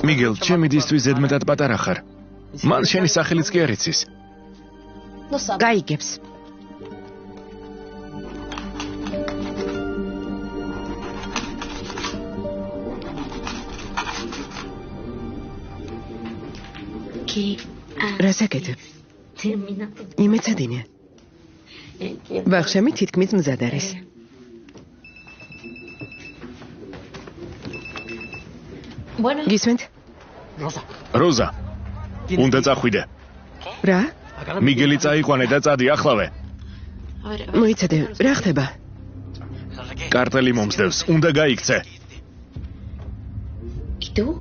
მიგელ, ჩემი დისთვის ზედმეტად პატარა ხარ. მან შენი სახელიც კი არ იცის. გაიგებს. რასაკეთ? იმეცადინე. ბაღშამი თითქმის მზად არის. გისმენთ? როზა, უნდა წახვიდე. რა? მიგელი წაიყვანე და წადი ახლავე. მოიცადე, რა ხდება? კარტელი მომსდევს, უნდა გაიქცე.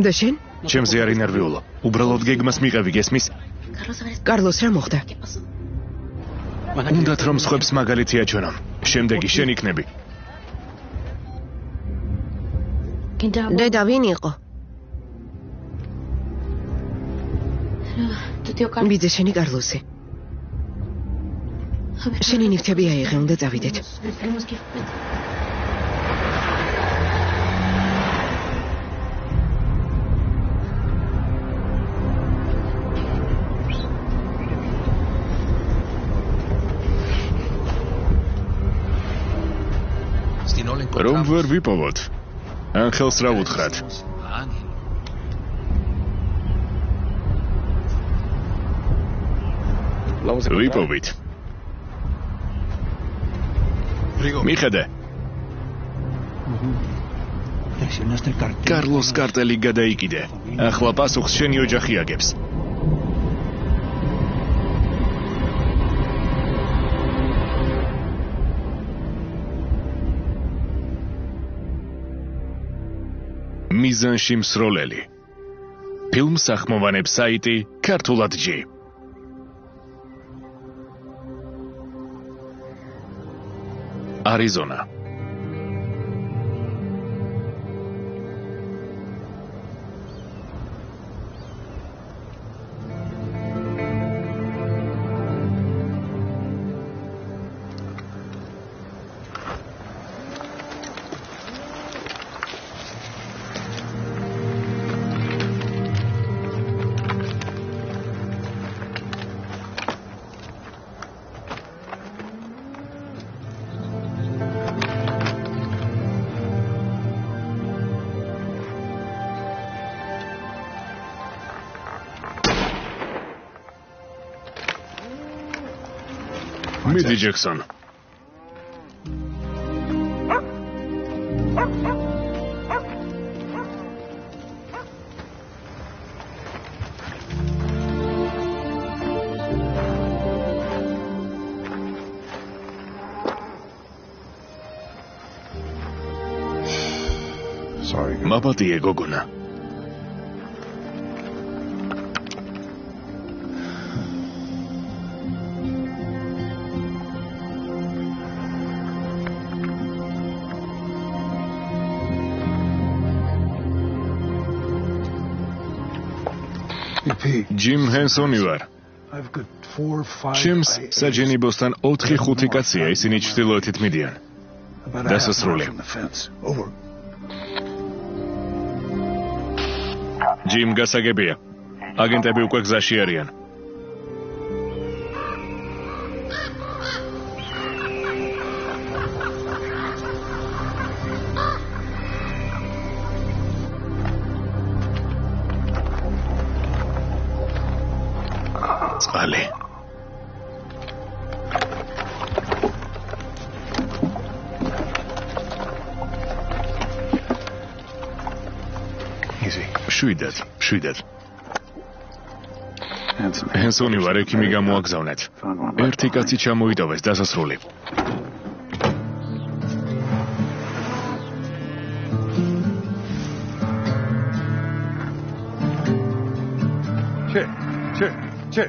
და შენ? ჩემზე არ ინერვიულო. უბრალოდ გეგმას მიყევი, გესმის? კარლოს რა მოხდა? უნდათ რომ სხვებს მაგალითი აჩვენო. შემდეგი შენ იქნები. დედა ვინ იყო? ბიძე შენი კარლოსი. შენი ნივთები აიღე, უნდა წავიდეთ. რომ ვერ ვიპოვოთ. ანხელს რა უთხრათ? ვიპოვით. მიხედე. კარლოს კარტელი გადაიკიდე. ახლა პასუხს შენი ოჯახი აგებს. მიზანში მსროლელი. ფილმს ახმოვანებს საიტი ქართულად ჯი. არიზონა. მიდი ჯექსონ. მაპატიე გოგონა. ჯიმ ჰენსონი ვარ. ჩემს საჯენიბოსთან 4-5 კაცია, ისინი ჩრდილოეთით მიდიან. დასასრული. ჯიმ გასაგებია. აგენტები უკვე გზაში არიან. წყალი. შვიდად. ჰენსონი ვარ, ექიმი გამოაგზავნეთ. ერთი კაცი ჩამოიტოვეს, დასასრული. ჩე.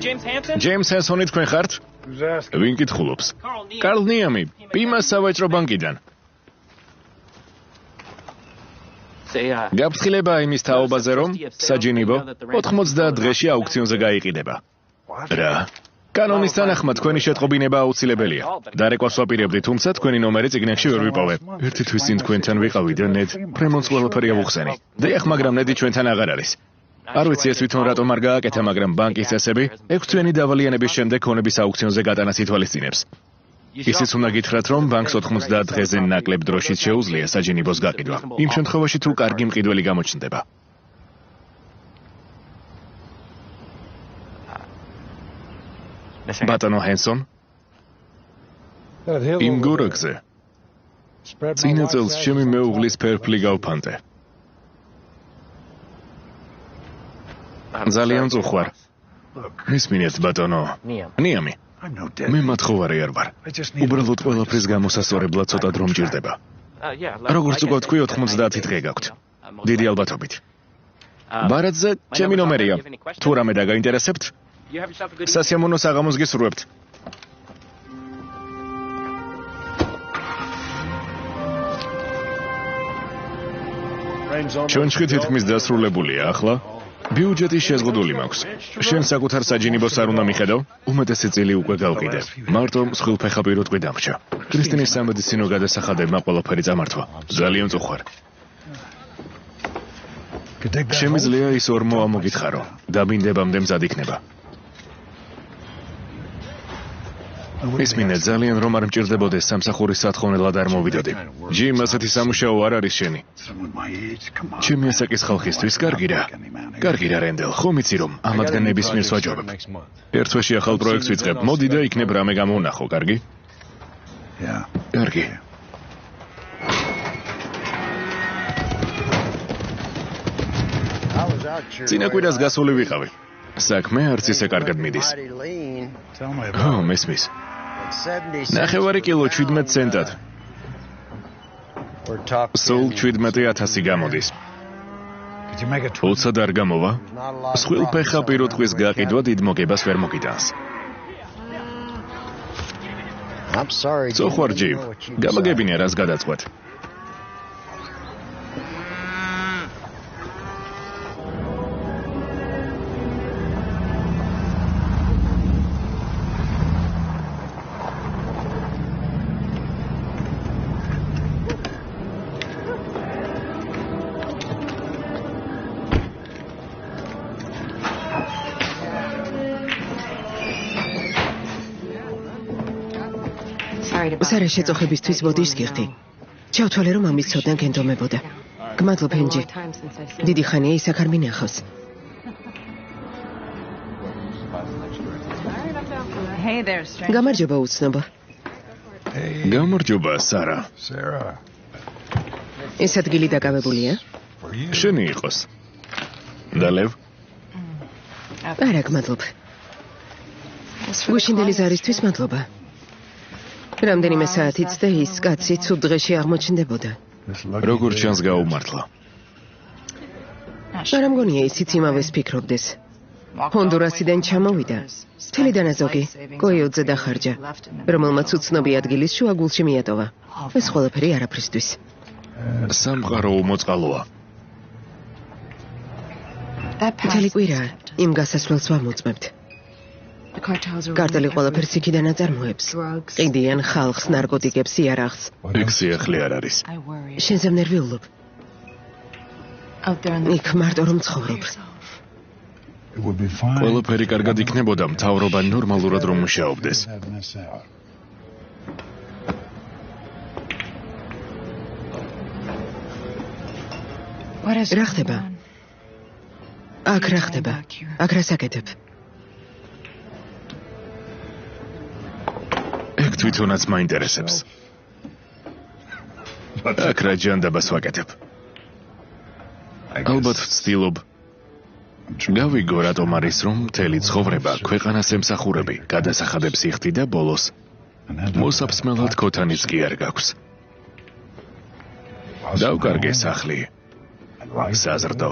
ჯეიმს ჰენსონი თქვენ ხართ? ვინ კითხულობს? კარლ ნიამი, პიმას სავაჭრო ბანკიდან. გაფრთხილება იმის თაობაზე, რომ საჯინიბო 90 დღეში აუქციონზე გაიყიდება. რა? კანონის თანახმად თქვენი შეტყობინება აუცილებელია. დარეკვას ვაპირებდი, თუმცა თქვენი ნომერი წიგნებში ვერ ვიპოვე. ერთი თვის წინ თქვენთან ვიყავი და ნედ ფრემონს ყველაფერი ავუხსენი. დიახ, მაგრამ ნედი ჩვენთან აღარ არის. არ ვიცი ეს თვითონ რატომ არ გააკეთა, მაგრამ ბანკის წესები 6 თვიანი დავალიანების შემდეგ ქონების აუქციონზე გატანას ითვალისწინებს. ისიც უნდა გითხრათ, რომ ბანკს 90 დღეზე ნაკლებ დროშით შეუძლია საჯინიბოს გაყიდვა. იმ შემთხვევაში თუ კარგი მყიდველი გამოჩნდება. ბატონო ჰენსონ, იმ გორაკზე წინა წელს ჩემი მეუღლის ფერფლი გავფანტე. ძალიან წუხვარ. მისმინეთ ბატონო ნიამი. მე მათხოვარი არ ვარ. უბრალოდ ყველაფრის გამოსასწორებლად ცოტა დრო მჭირდება. როგორც უკვე თქვი, 90 დღე გაქვთ. დიდი ალბათობით. ბარათზე ჩემი ნომერია. თუ რამე დაგაინტერესებთ, სასიამოვნო საღამოს გისურვებთ. ჩონჩხი თითქმის დასრულებულია, ახლა ბიუჯეტი შეზღუდული მაქვს. შენ საკუთარ საჯინიბოს არ უნდა მიხედავ? უმეტესი წილი უკვე გავყიდე. მარტო მსხვილფეხა პირო ტყვი დამრჩა. კრისტინის სამედიცინო გადასახადებმა ყველაფერი წამართვა. ძალიან წუხვარ. შემიძლია ის ორმო ამოგითხარო. დაბინდებამდე მზად იქნება. ისმინეთ, ძალიან რომ არ მჭირდებოდეს სამსახურის სათხოვნელად არ მოვიდოდი. ჯიმ, ასეთი სამუშაო არ არის შენი. ჩემი ასაკის ხალხისთვის კარგი რა. კარგი რა რენდელ, ხომ იცი რომ ამათგან ნებისმიერს ვაჯობებ. ერთ თვეში ახალ პროექტს ვიწყებ. მოდი და იქნებ რამე გამოვნახო, კარგი? კარგი. წინა კვირას გასული ვიყავი. საქმე არც ისე კარგად მიდის. ო, მესმის. 9 კილო 17 ცენტად. სულ 17,000 გამოდის. 20 არ გამოვა? მსხვილფეხა პირო ტყვის გაყიდვა დიდ მოგებას ვერ მოგიტანს. წოხვარ ჯიმ, გამაგებინე რას გადაწყვეტ. სარა შეწოხებისთვის ბოდიშს გიხდი. ჩავთვალე რომ ამის ცოდნა გენდომებოდა. გმადლობ ენჯი. დიდი ხანია ის აქ არ მინახავს. გამარჯობა უცნობო. გამარჯობა სარა. ეს ადგილი დაკავებულია? შენი იყოს. დალევ? არა, გმადლობ. გუშინდელი ზარისთვის მადლობა. რამდენიმე საათიც და ის კაცი ცუდ დღეში აღმოჩნდებოდა. როგორ ჩანს გაუმართლა. არა მგონია ისიც იმავეს ფიქრობდეს. ჰონდურასიდან ჩამოვიდა. მთელი დანაზოგი კოიოტზე დახარჯა, რომელმაც უცნობი ადგილის შუაგულში მიატოვა. ეს ყველაფერი არაფრისთვის. სამყარო უმოწყალოა. მთელი კვირა იმ გასასვლელს ვამოწმებთ. კარტელი ყველაფერს იქიდან აწარმოებს. ყიდიან ხალხს, ნარკოტიკებს, იარაღს. იქ სიახლე არ არის. შენზე ნერვიულობ. იქ მარტო რომ ცხოვრობ. ყველაფერი კარგად იქნებოდა, მთავრობა ნორმალურად რომ მუშაობდეს. რა ხდება? აქ რა ხდება? აქ რა საკეთებ? ეგ თვითონაც მაინტერესებს. აქ რა ჯანდაბას ვაკეთებ. ალბათ ვცდილობ გავიგო რატომ არის რომ მთელი ცხოვრება ქვეყანას ემსახურები, გადასახადებს იხდი და ბოლოს მოსაფსმელად ქოთანიც კი არ გაქვს. დავკარგე სახლი, საზრდო.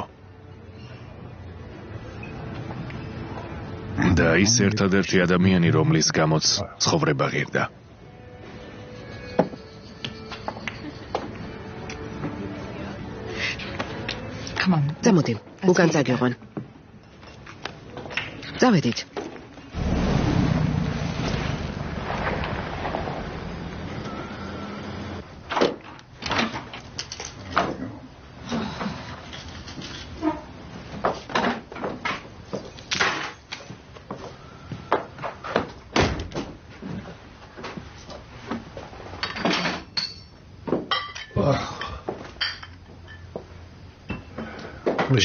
და ის ერთადერთი ადამიანი, რომლის გამოც ცხოვრება ღირდა. წამოდი, უკან წაგიყვან. წავედით.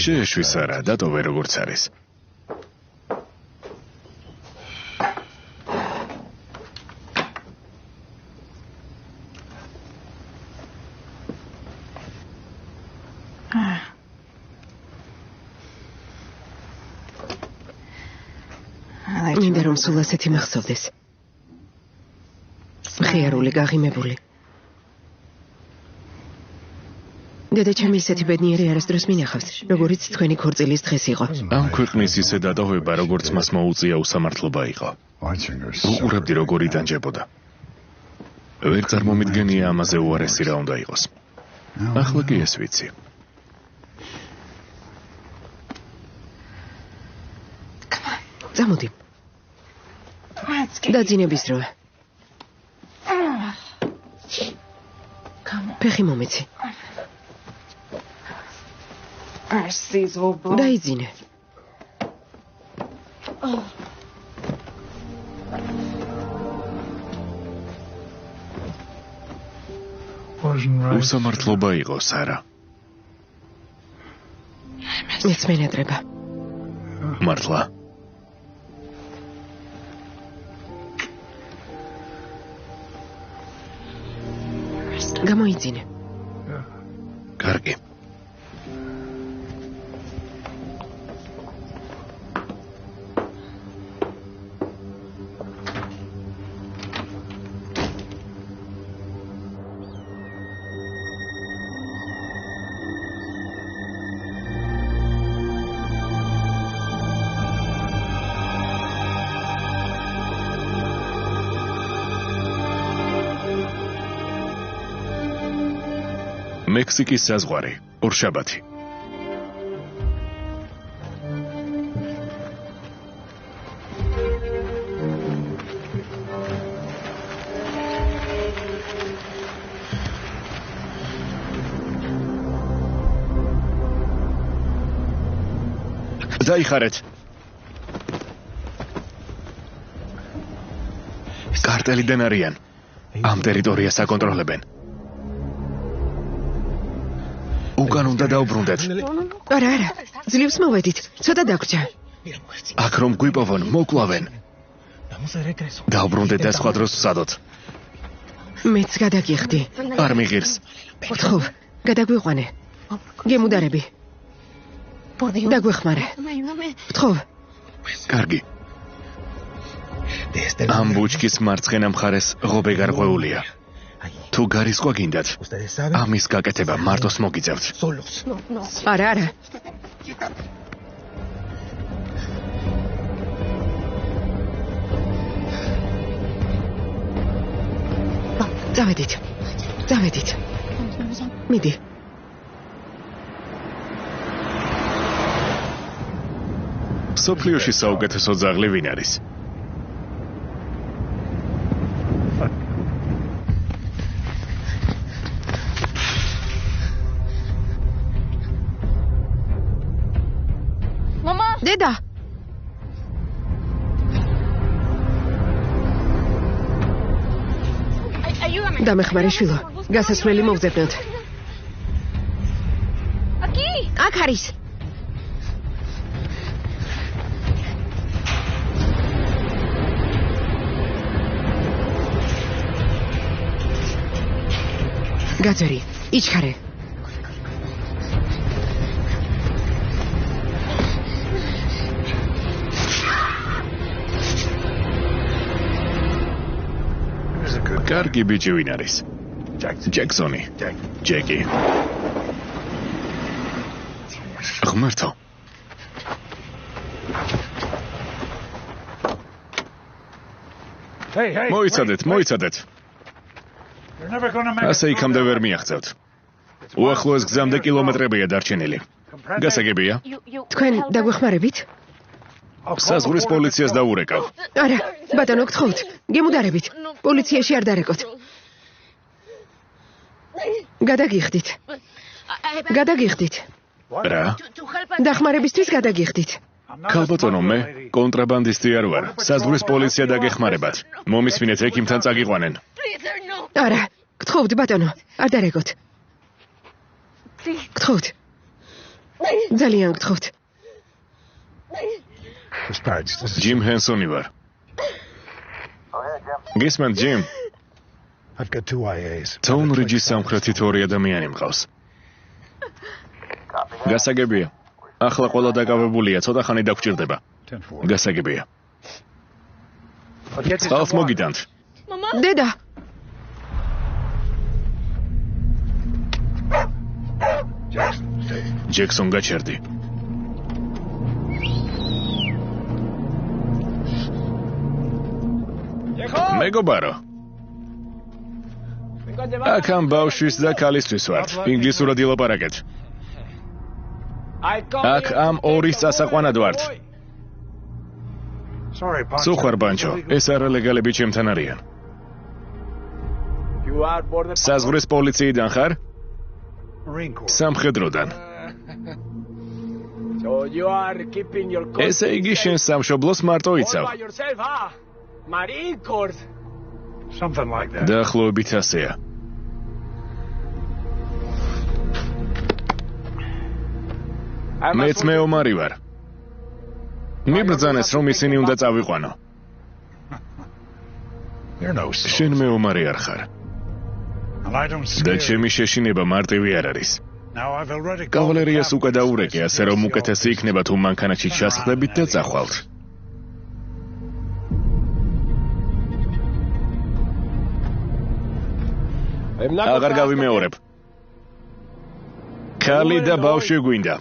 შეეშვის არა, დატოვე როგორც არის. მინდა რომ სულ ასეთი მახსოვდეს. მხიარული, გაღიმებული. დედა ჩემი ისეთი ბედნიერი არასდროს მინახავს, როგორიც თქვენი ქორწილის დღეს იყო. ამ ქვეყნის ისე დატოვება, როგორც მას მოუწია უსამართლობა იყო. უყურებდი როგორ იტანჯებოდა. ვერ წარმომიდგენია ამაზე უარესი რა უნდა იყოს. ახლა კი ეს ვიცი. წამოდი. დაძინების დროა. ფეხი მომეცი. დაიძინე. უსამართლობა იყო, სარა. მეც მენატრება. მართლა. გამოიძინე. კარგი. მექსიკის საზღვარი, ორშაბათი. დაიხარეთ. კარტელიდან არიან. ამ ტერიტორიას აკონტროლებენ. უკან უნდა დაუბრუნდეთ. არა, ძლივს მოვედით. ცოტა დაგვრჩა. აქ რომ გვიპოვონ, მოკლავენ. დაუბრუნდეთ და სხვა დროს ვსადოთ. მეც გადაგიხდი. არ მიღირს. ვთხოვ, გადაგვიყვანე. გემუდარები. დაგვეხმარე. ვთხოვ. კარგი. ამ ბუჩქის მარცხენა მხარეს ღობე გარღვეულია. თუ გარისყვა გინდათ, ამის გაკეთება მარტოს მოგიწევთ. არა. წავედით. მიდი. სოფლიოში საუკეთესო ძაღლი ვინ არის? დედა. დამეხმარე შვილო, გასასვლელი მოვძებნოთ. აქ არის. გაძვერი, იჩქარე. კარგი ბიჭი ვინ არის? ჯექსონი. ჯეკი. ღმერთო. მოიცადეთ. ასე იქამდე ვერ მიაღწევთ. უახლოეს გზამდე კილომეტრებია დარჩენილი. გასაგებია? თქვენ დაგვეხმარებით? საზღვრის პოლიციას დაურეკავ. არა, ბატონო, გთხოვთ, გემუდარებით. პოლიციაში არ დარეკოთ. გადაგიხდით. რა? დახმარებისთვის გადაგიხდით. ქალბატონო, მე კონტრაბანდისტი არ ვარ. საზღვრის პოლიცია დაგეხმარებათ. მომისმინეთ, ექიმთან წაგიყვანენ. არა, გთხოვთ, ბატონო, არ დარეკოთ. გთხოვთ. ძალიან გთხოვთ. ჯიმ ჰენსონი ვარ. გისმენთ, ჯიმ? თოუნ რიჯის სამხრეთით 2 ადამიანი მყავს. გასაგებია. ახლა ყველა დაკავებულია, ცოტა ხანი დაგჭირდება. გასაგებია. წყალს მოგიტანთ. დედა. ჯექსონ გაჩერდი. მეგობარო. აქ ამ ბავშვის და ქალისთვის ვართ. ინგლისურად ილაპარაკეთ. აქ ამ 2 სასაყვანად ვართ. სუხარ ბანჩო, ეს არალეგალები ჩემთან არიან. საზღვრის პოლიციიდან ხარ? სამხედროდან. ესე იგი შენ სამშობლოს მარტო იცავ. დაახლოებით ასეა. მეც მეომარი ვარ. მიბრძანეს, რომ ისინი უნდა წავიყვანო. შენ მეომარი არ ხარ. და ჩემი შეშინება მარტივი არ არის. კავალერიას უკვე დაურეკე, ასე რომ უკეთესი იქნება თუ მანქანაში ჩასხდებით და წახვალთ. აღარ გავიმეორებ. ქალი და ბავშვი გვინდა.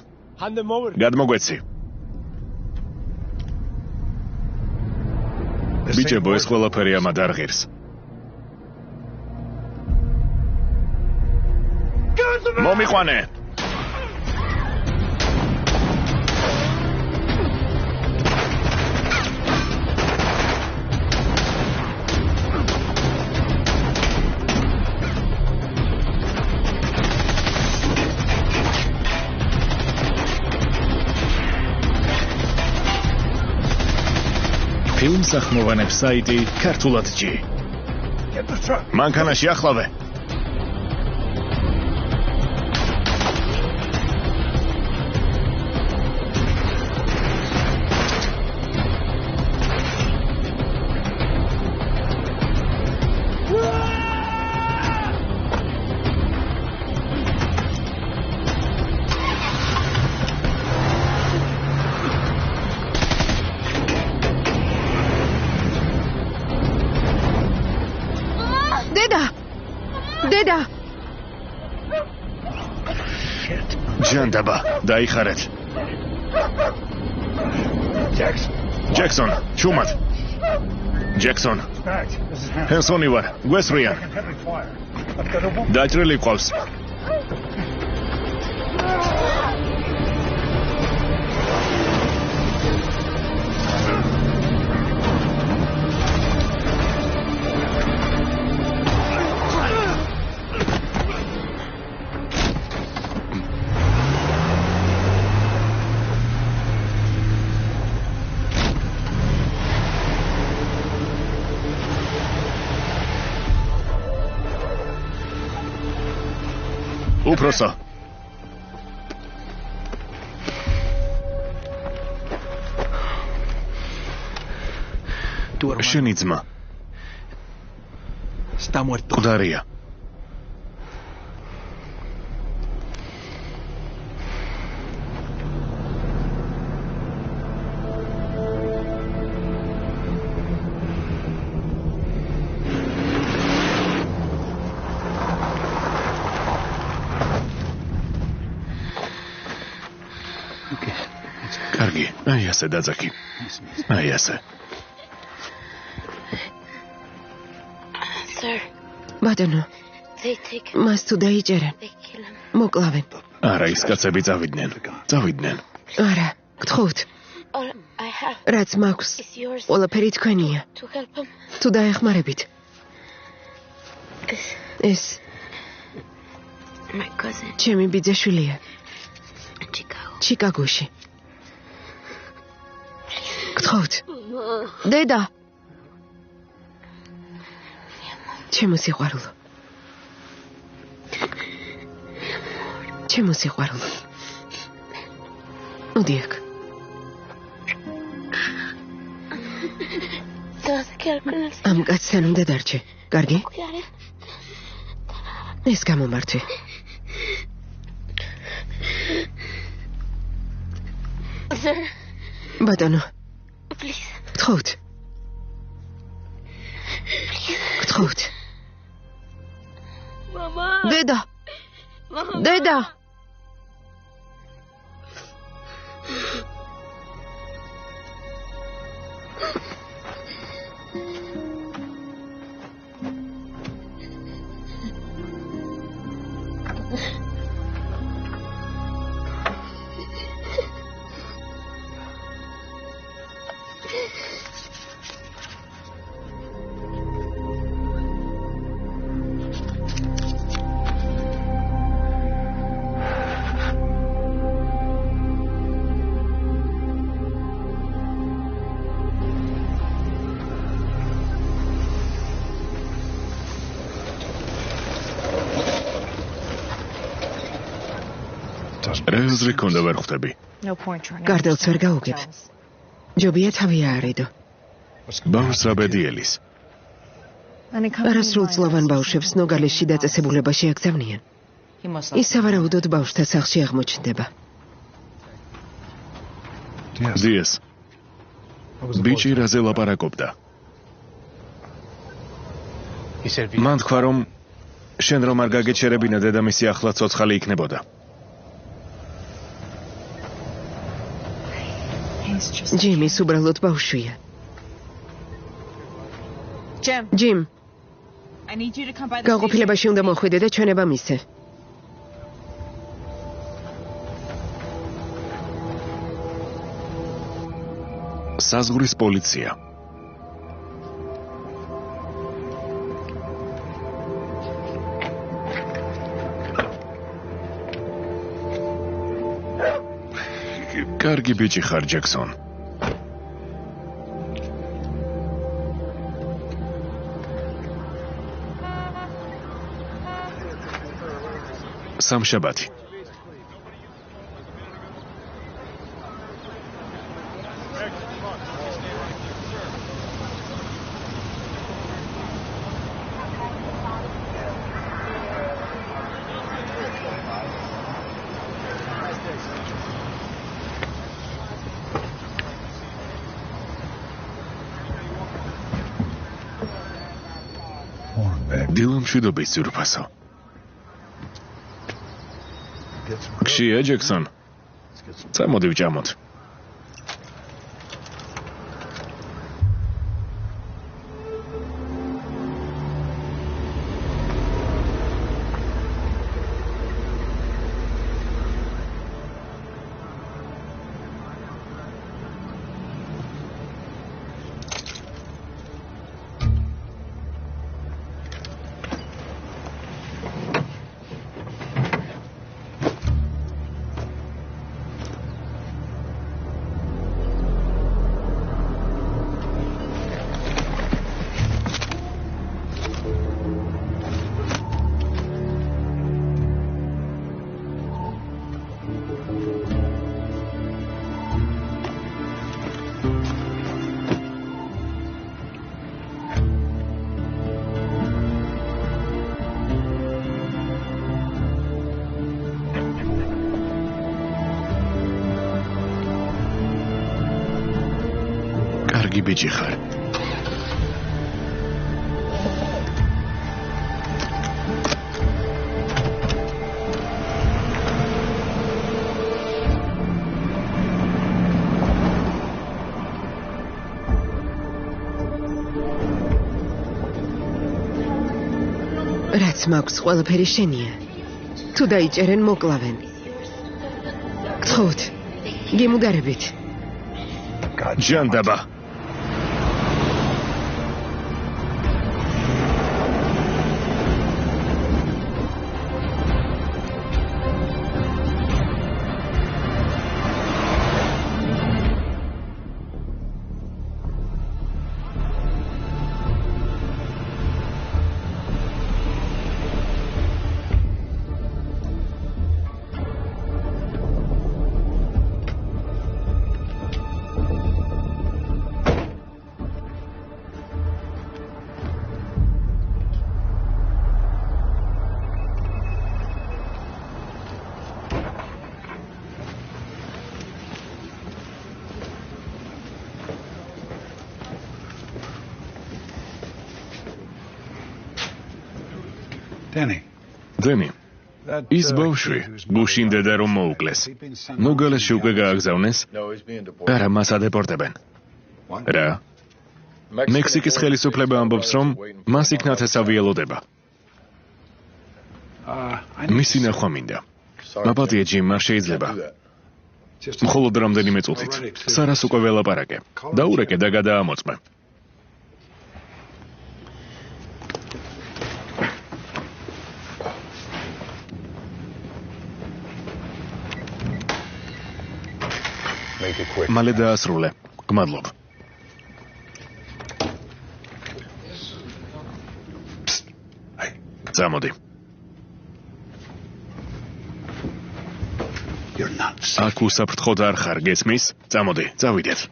გადმოგვეცი. ბიჭებო, ეს ყველაფერი ამად არ ღირს. მომიყვანე. ფილმს ახმოვანებს საიტი ქართულად.ჯი. მანქანაში ახლავე. დედა. ჯანდაბა, დაიხარეთ. ჯექსონ, ჩუმად. ჯექსონ. ჰენსონი ვარ, გვესვრიან. დაჭრილი ყავს. უფროსო. შენი ძმა. მკვდარია. კარგი, აი ასე დაძაკი. აი ასე. ბატონო, მას თუ დაიჭერენ, მოკლავენ. არა, ის კაცები წავიდნენ. არა, გთხოვთ. რაც მაქვს, ყველაფერი თქვენია. თუ დაეხმარებით. ეს ჩემი ბიძაშვილია. ჩიკაგოში. გთხოვთ. დედა. ჩემო სიყვარულო. ჩემო სიყვარულო. მოდი აქ. ამ კაცთან უნდა დარჩე. კარგი? ეს გამომართვი. ბატონო. გთხოვთ. გთხოვთ. დედა. დედა. რეზრი ქონდა ვერ ხვდები. გარდელს ვერ გაუგებ. ჯობია თავი აარიდო. ბავშვს რა ბედიელის. არასრულწლოვან ბავშვებს ნოგალისში დაწესებულებაში აკრძავნიან. ის სავარაუდოდ ბავშვთა სახლში აღმოჩნდება. დიეს. ბიჭი რაზე ლაპარაკობდა. მან თქვა რომ შენ რომ არ გაგეჩერებინა დედამისი ახლა ცოცხალი იქნებოდა. ჯიმის უბრალოდ ბავშვია. ჯიმ. განყოფილებაში უნდა მოხვიდე და ჩვენება მისცე. საზღვრის პოლიცია. კარგი ბიჭი ხარ, ჯექსონ. სამშაბათი. დილა მშვიდობის ძვირფასო. გშია, ჯექსონ. წამოდი ვჭამოთ. კარგი ბიჭი ხარ. მაქვს, ყველაფერი შენია. თუ დაიჭერენ, მოკლავენ. გთხოვთ, გემუდარებით. ჟანდაბა. დენი, ის ბავშვი გუშინ დედა რომ მოუკლეს. ნოგალესში უკვე გააგზავნეს? არა, მას ადეპორტებენ. რა? მექსიკის ხელისუფლება ამბობს, რომ მას იქ ნათესავი ელოდება. მისი ნახვა მინდა. მაპატია ჯიმ, არ შეიძლება. მხოლოდ რამდენიმე წუთით. სარას უკვე ველაპარაკე. დაურეკე და გადაამოწმე. მალე დაასრულე. გმადლობ. წამოდი. აქ უსაფრთხოდ არ ხარ, გესმის? წამოდი, წავიდეთ.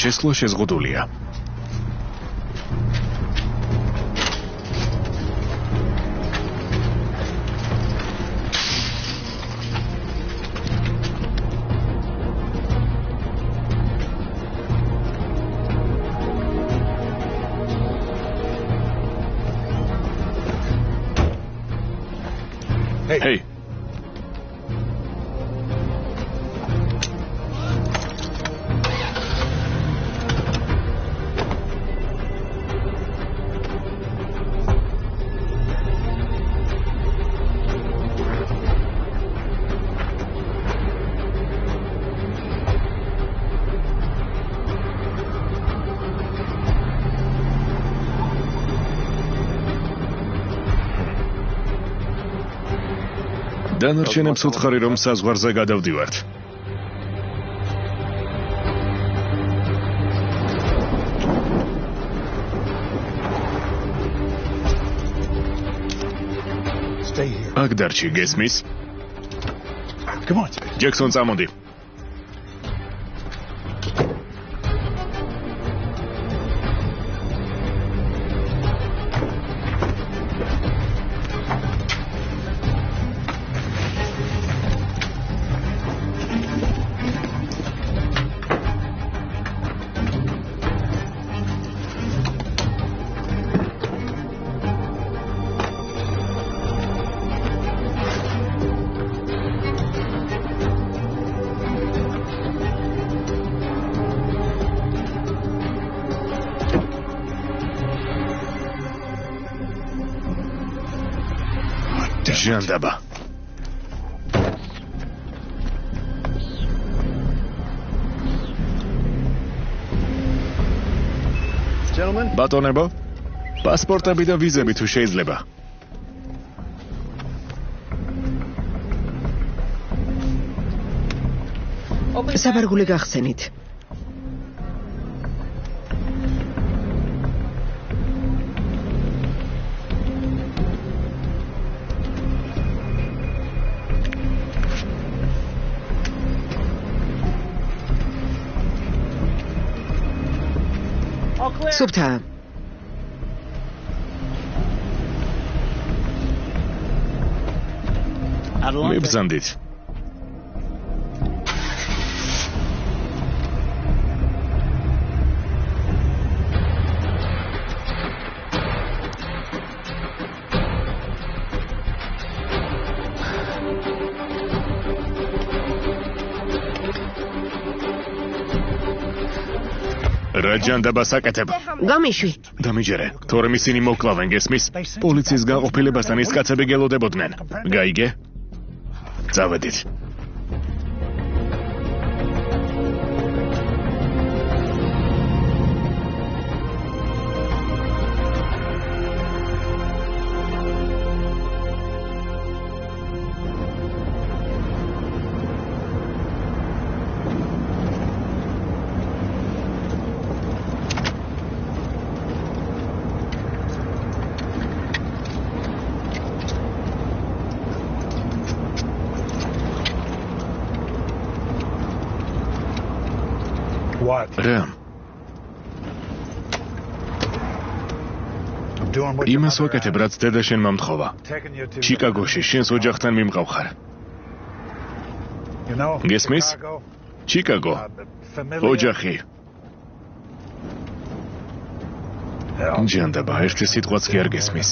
შესვლა შეზღუდულია. Hey. დანარჩენებს უთხარი, რომ საზღვარზე გადავდივართ. აქ დარჩი, გესმის? ჯექსონ, წამოდი. ჟანდაბა. ბატონებო, პასპორტები და ვიზები თუ შეიძლება. საბარგული გახსენით. სუფთაა. მიბრძანდით. რა ჯანდაბას აკეთებ? გამიშვი. დამიჯერე, თორემ ისინი მოკლავენ, გესმის? პოლიციის განყოფილებასთან ის კაცები გელოდებოდნენ. გაიგე? წავედით. რა? იმას ვაკეთებ, რაც დედა შენ მომთხოვა. ჩიკაგოში შენს ოჯახთან მიმყავხარ. გესმის? ჩიკაგო. ოჯახი. ჯანდაბა, ერთი სიტყვაც კი არ გესმის.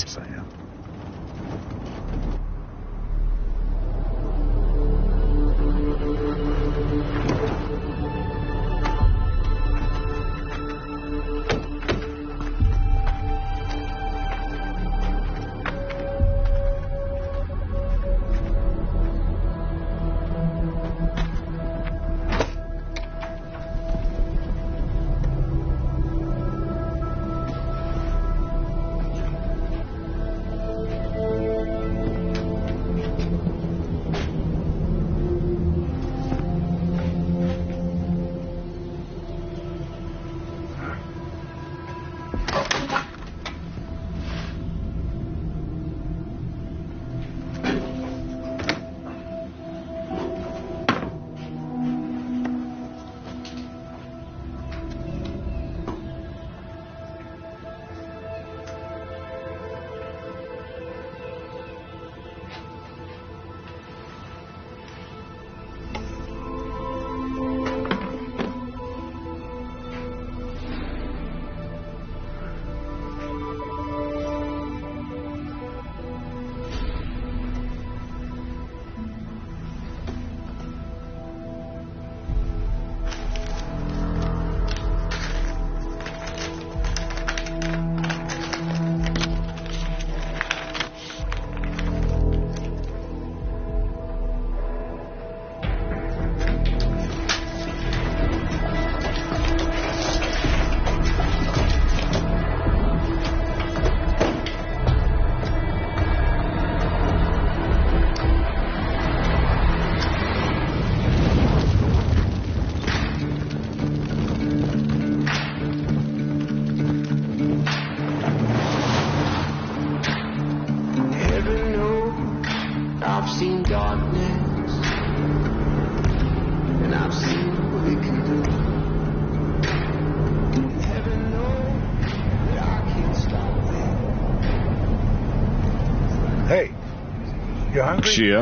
ხშია?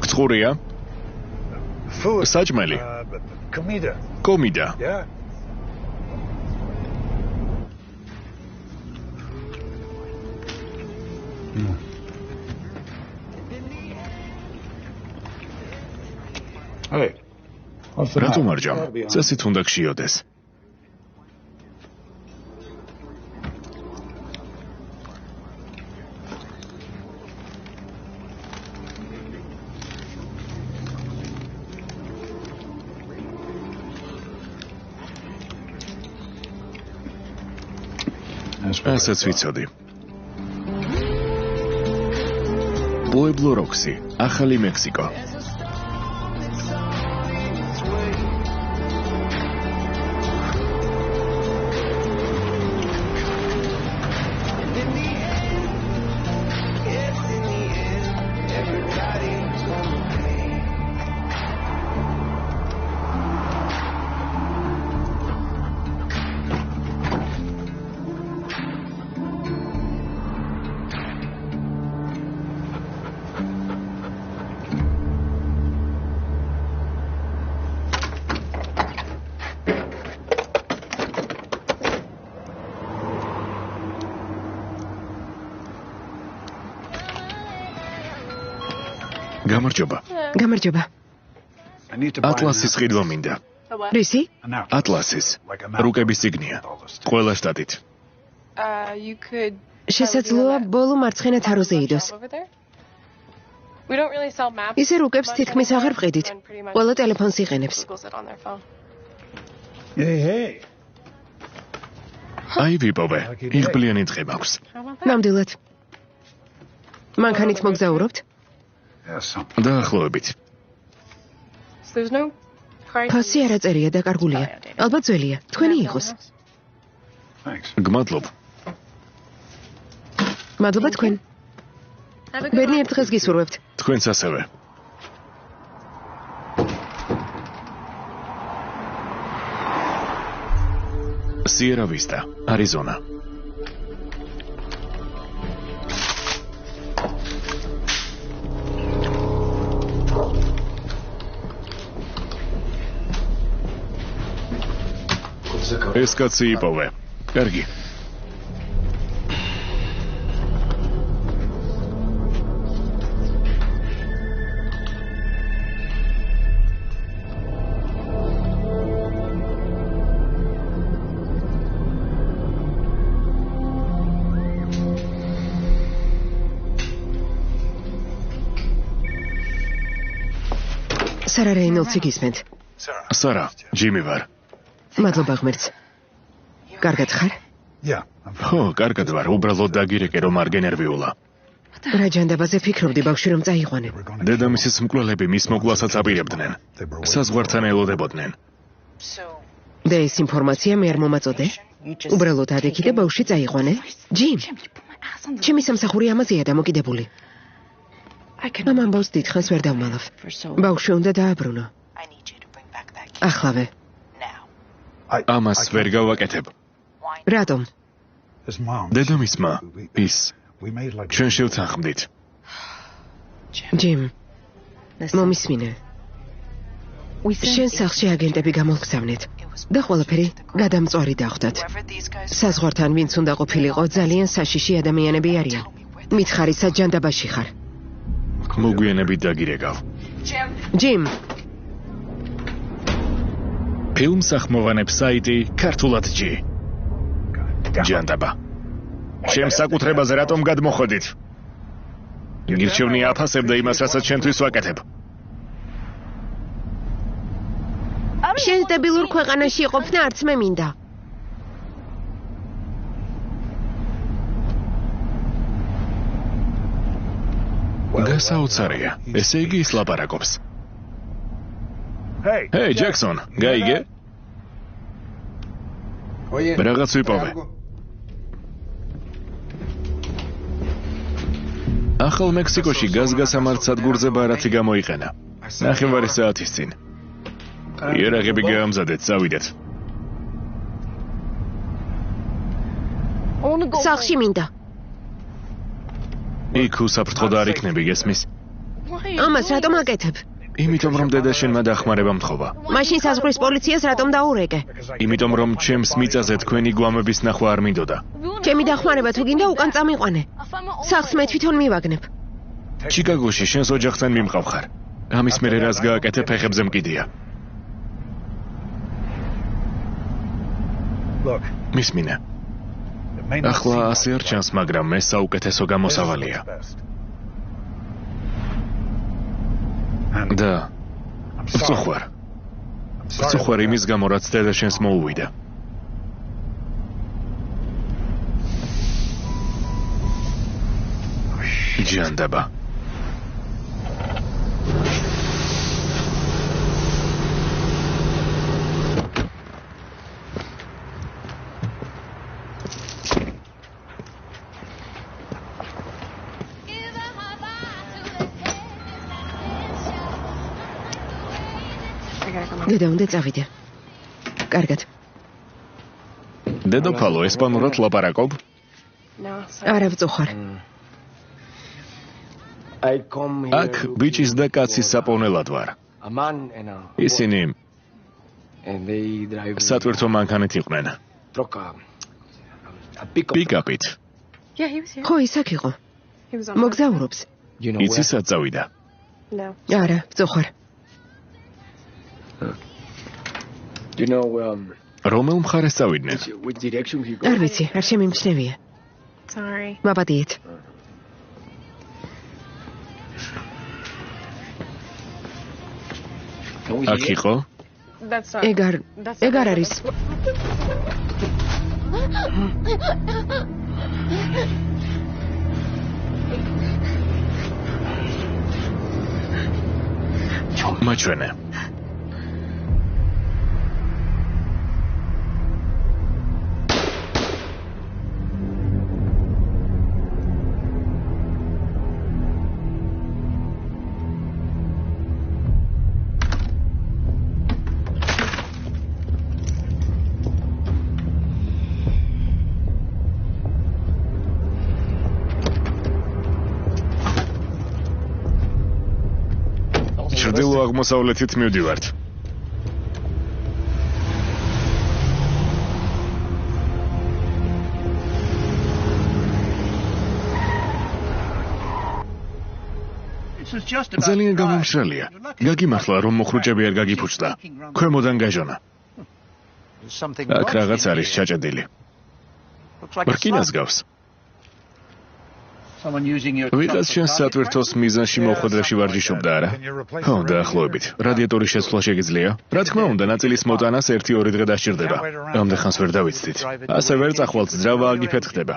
გწყურია? საჭმელი? კომიდა? რატო მარჯამ? წესით უნდა გშიოდეს. ასაც ვიცოდი. პუებლო როქსი, ახალი მექსიკო. გამარჯობა. გამარჯობა. ატლასის ყიდვა მინდა. რისი? ატლასის. რუკების ციგნია. ყველა შტატით. შესაძლოა ბოლო მარცხენა თაროზე იდოს. ისე რუკებს თითქმის აღარ ვყიდით. ყველა ტელეფონს იყენებს. აი ვიპოვე. იღბლიანი დღე მაქვს. ნამდვილად. მანქანით მოგზაურობთ? დაახლოებით. ფასი არ აწერია და კარგულია. ალბათ ძველია. თქვენი იყოს. გმადლობ. მადლობა თქვენ. ბედნიერ დღეს გისურვებთ. თქვენც ასევე. Sierra Vista, Arizona. ეს კაცი იპოვე. კარგი. Sara Reynolds-ი გისმენთ. Sara, Jimmy ვარ. მადლობა ღმერთს. კარგად ხარ? ხო, კარგად ვარ. უბრალოდ დაგირეკე რომ არ გენერვიულა. რა ჯანდაბაზე ფიქრობდი ბავშვი რომ წაიყვანე? დედამისის მკვლელები მის მოკვლასაც აპირებდნენ. საზღვართან ელოდებოდნენ. და ეს ინფორმაცია მე არ მომაწოდე? უბრალოდ ადექი და ბავშვი წაიყვანე? ჯიმ. ჩემი სამსახური ამაზეა დამოკიდებული. ამ ამბავს დიდხანს ვერ დავმალავ. ბავშვი უნდა დააბრუნო. ახლავე. ამას ვერ გავაკეთებ. რატომ? დედამისმა ის ჩვენ შევთანხმდით. ჯიმ, მომისმინე. შენ სახლში აგენტები გამოგზავნეთ და ყველაფერი გადამწვარი დახვდათ. საზღვართან ვინც უნდა ყოფილიყო, ძალიან საშიში ადამიანები არიან. მითხარისა ჯანდაბაში ხარ. მოგვიანებით დაგირეკავ. ჯიმ. ფილმს ახმოვანებს საიტი ქართულად ჯი. ჯანდაბა. ჩემ საკუთრებაზე რატომ გადმოხოდით? გირჩევნი აფასებ და იმას, რასაც შენთვის ვაკეთებ. შენ დებილურ ქვეყანაში ყოფნა არც მე მინდა. გასაოცარია. ესე იგი ის ლაპარაკობს. ჰეი, ჯექსონ, გაიგე? რაღაც ვიპოვე. ახალ მექსიკოში გაზგასამართ სადგურზე ბარათი გამოიყენა. ნახევარი საათის წინ. იერაღები გაამზადეთ, წავიდეთ. სახლში მინდა. იქ უსაფრთხოდ არ იქნები, გესმის? ამას რატომ აკეთებ? იმიტომ რომ დედა შენმა დახმარება მთხოვა. მაშინ საზღვრის პოლიციას რატომ დაურეკე? იმიტომ რომ ჩემს მიწაზე თქვენი გვამების ნახვა არ მინდოდა. ჩემი დახმარება თუ გინდა უკან წამიყვანე. სახლს მე თვითონ მივაგნებ. ჩიკაგოში შენს ოჯახთან მიმყავ ხარ. ამის მერე რას გააკეთე ფეხებზე მკიდია. მისმინე. ახლა ასე არ ჩანს, მაგრამ ეს საუკეთესო გამოსავალია. და ვწუხვარ იმის გამო, რაც დედა შენს მოუვიდა. ჯანდაბა. დედა უნდა წავიდე. კარგად. დედოფალო, ესპანურად ლაპარაკობ? არა ვწუხარ. აქ ბიჭის და კაცის საპოვნელად ვარ. ისინი სატვირთო მანქანით იყვნენ. პიკაპით. ხო, ის აქ იყო. მოგზაურობს. იცი სად წავიდა? არა, წუხარ. რომელ მხარეს წავიდნენ? არ ვიცი, არ შემიმჩნევია. მაბადიეთ. აქ იყო? ეგ არ არის. მაჩვენე. ჩრდილო აღმოსავლეთით მივდივართ. ძალიან გამომშრალია. გაგიმართლა რომ მოხრუჭები არ გაგიფუჭდა. ქვემოდან გაჟონა. აქ რაღაც არის ჩაჭედილი. რკინას გავს. ვიღაც შენს სატვირთოს მიზანში მოხვედრაში ვარჯიშობდა არა? ხო, დაახლოებით. რადიატორის შეცვლა შეგიძლია? რა თქმა უნდა, ნაწილის მოტანას 1-2 დღე დასჭირდება. ამდე ხანს ვერ დავიცდით. ასე ვერ წახვალთ, ძრავა აგიფეთ ხდება.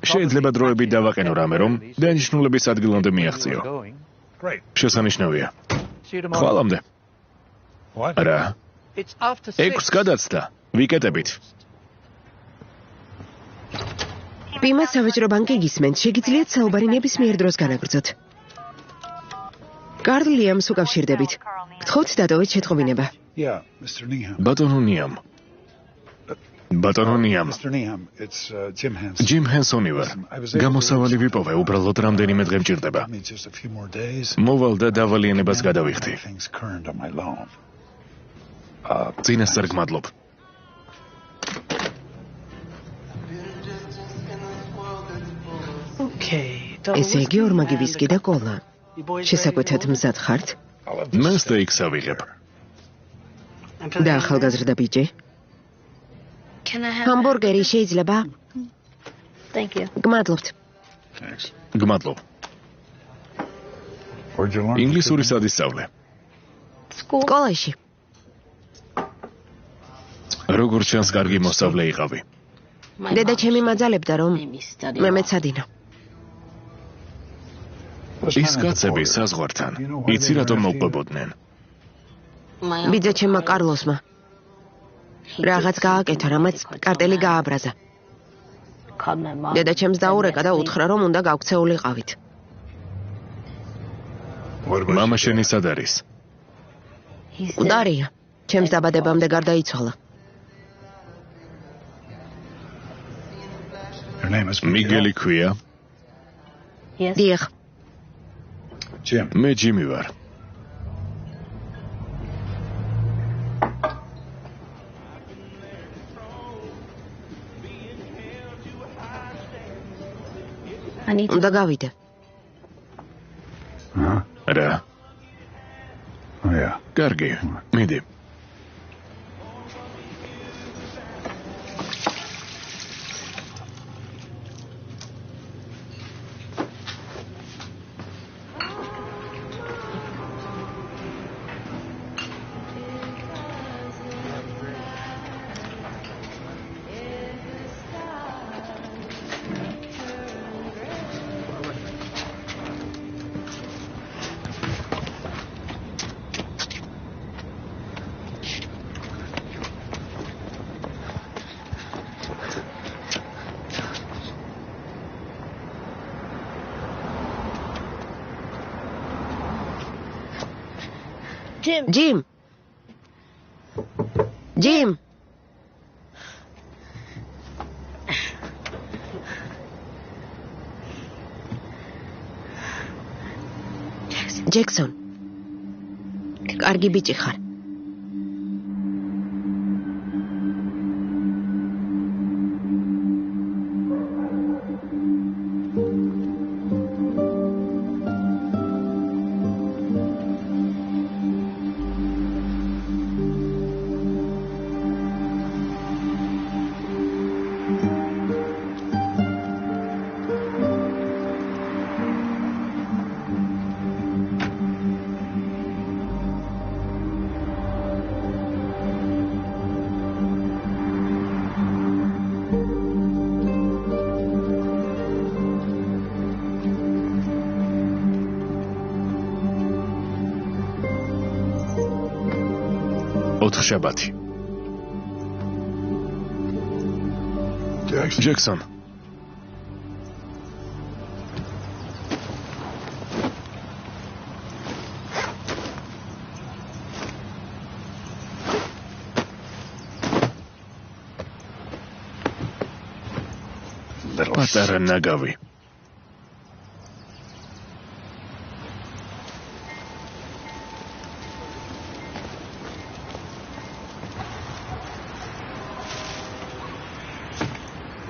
შეიძლება დროებით დავაყენო რამე, რომ დანიშნულების ადგილამდე მიაღწიო. შესანიშნავია. ხვალამდე. რა? 6 გადაცდა. ვიკეტებით. პიმას სავაჭრო ბანკი გისმენთ, შეგიძლიათ საუბარი ნებისმიერ დროს განაგრძოთ. კარლ ლიამს უკავშირდებით. გთხოვთ დატოვეთ შეტყობინება. ბატონო ნიამ. ბატონო ნიამ. ჯიმ ჰენსონი ვარ. გამოსავალი ვიპოვე, უბრალოდ რამდენიმე დღე მჭირდება. მოვალ და დავალიანებას გადავიხდი. წინასწარ გმადლობ. ესე იგი ორმაგი ვისკი და კოლა. შესაკვეთად მზად ხართ? მე სტეიქს ავიღებ. და ახალგაზრდა ბიჭი? ჰამბურგერი შეიძლება? გმადლობთ. გმადლობ. ინგლისური სადისწავლე. სკოლაში. როგორც ჩანს, კარგი მოსწავლე იყავი. დედა ჩემი მაძალებდა, რომ მე მეცადინო. ის კაცები საზღვართან, იცი რატომ მოყვებოდნენ? ბიძა ჩემმა კარლოსმა. რაღაც გააკეთა, რამაც კარტელი გააბრაზა. დედა ჩემს დაურეკა და უთხრა, რომ უნდა გავქცეულიყავით. მამა შენი სად არის? მკვდარია. ჩემს დაბადებამდე გარდაიცვალა. მიგელი ქვია? დიახ. მე ჯიმი ვარ. უნდა გავიდე. რა? კარგი, მიდი. Jim. Jim. Jackson. კარგი ბიჭი ხარ. ოთხშაბათი. ჯექსონ. პატარა ნაგავი.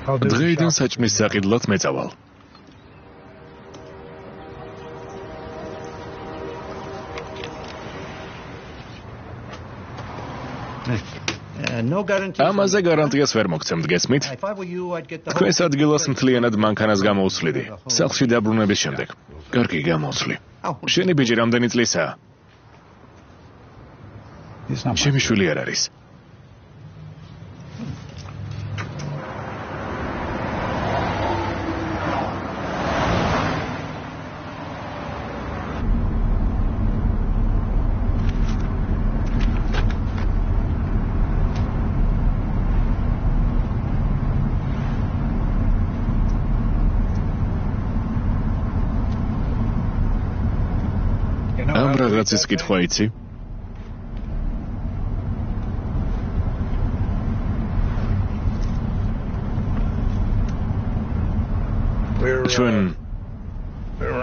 დღეიდან საჭმის საყიდლად მეწავალ. ამაზე გარანტიას ვერ მოგცემთ, გესმით? თქვენს ადგილას მთლიანად მანქანას გამოუცვლიდი. სახლში დაბრუნების შემდეგ. კარგი, გამოვცვლი. შენი ბიჭი რამდენი წლისაა? ჩემი შვილი არ არის. ამ რაღაცის კითხვა იცი?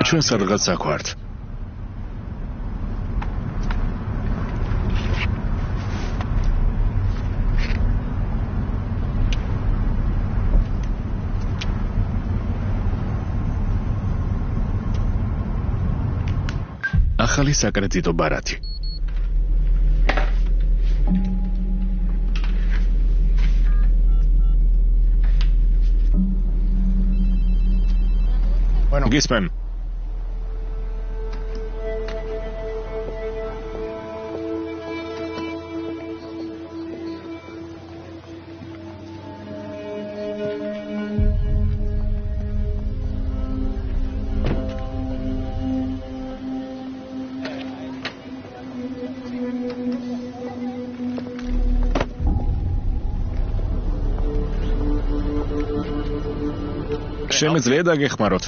ჩვენ სადღაც საქვართ. ახალი საკრედიტო ბარათი. გისმენ. შემიძლია დაგეხმაროთ.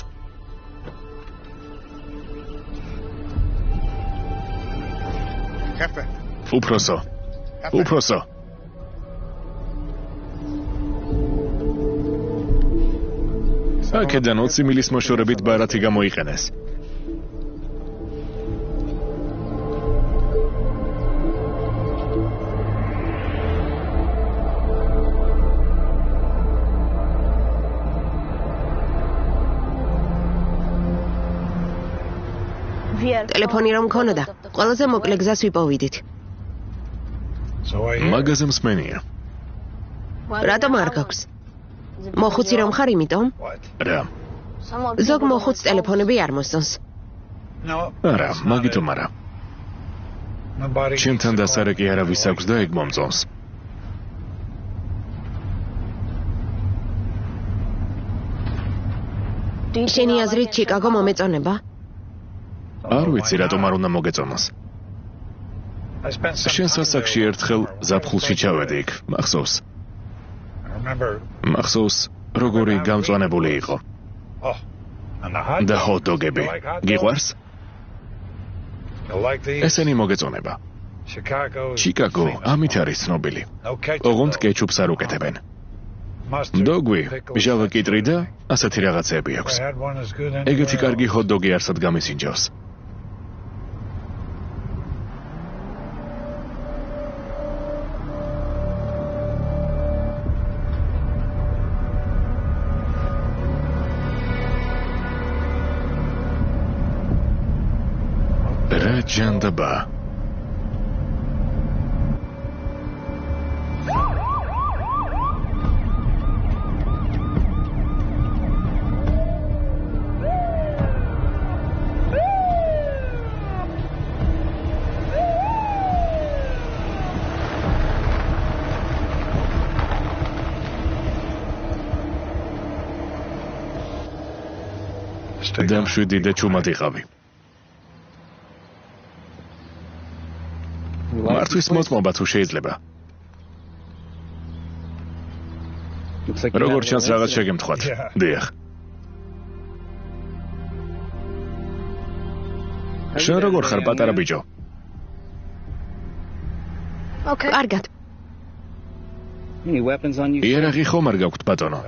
უფროსო. აქედან 20 მილის მოშორებით ბარათი გამოიყენეს. ტელეფონი რომ მქონოდა, ყველაზე მოკლე გზას ვიპოვიდით. მაგაზე მსმენია. რატომ არ გაქვს? მოხუცი რომ ხარ, იმიტომ? რა? ზოგ მოხუც ტელეფონები არ მოსწონს. არა, მაგითომ არა. ჩემთან დასარეკი არავის აქვს და ეგ მომწონს. შენი აზრით ჩიკაგო მომეწონება? არ ვიცი რატომ არ უნდა მოგეწონოს. შენ სასაკში ერთხელ ზაფხულში ჩავედი იქ, მახსოვს, როგორი გამწვანებული იყო. და ჰოთ-დოგები. გიყვარს? ესენი მოგეწონება. ჩიკაგო ამით არის ცნობილი. ოღონდ კეჩუპს არ უკეთებენ. დოგვი, ჟავა კიტრი და ასეთი რაღაცები აქვს. ეგეთი კარგი ჰოთ-დოგი არსად გამისინჯავს. ჯანდაბა. დამშვიდი და ჩუმად იყავი. მართვის მოწმობა თუ შეიძლება. როგორ ჩანს რაღაც შეგემთხვათ. დიახ. შენ როგორ ხარ პატარა ბიჭო? კარგად. იერაღი ხომ არ გაქვთ ბატონო?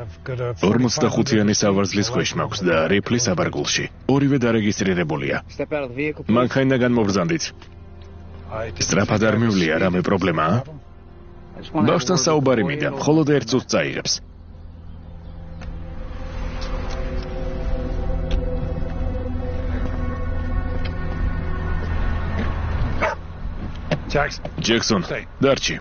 45-იანი სავარზლის ქვეშ მაქვს და რიფლი საბარგულში. ორივე დარეგისტრირებულია. მანქანა განმობრძანდით. სწრაფად არ მივლია რამე პრობლემაა? ბავშვთან საუბარი მინდა, მხოლოდ 1 წუთს წაიღებს. ჯექსონ, დარჩი.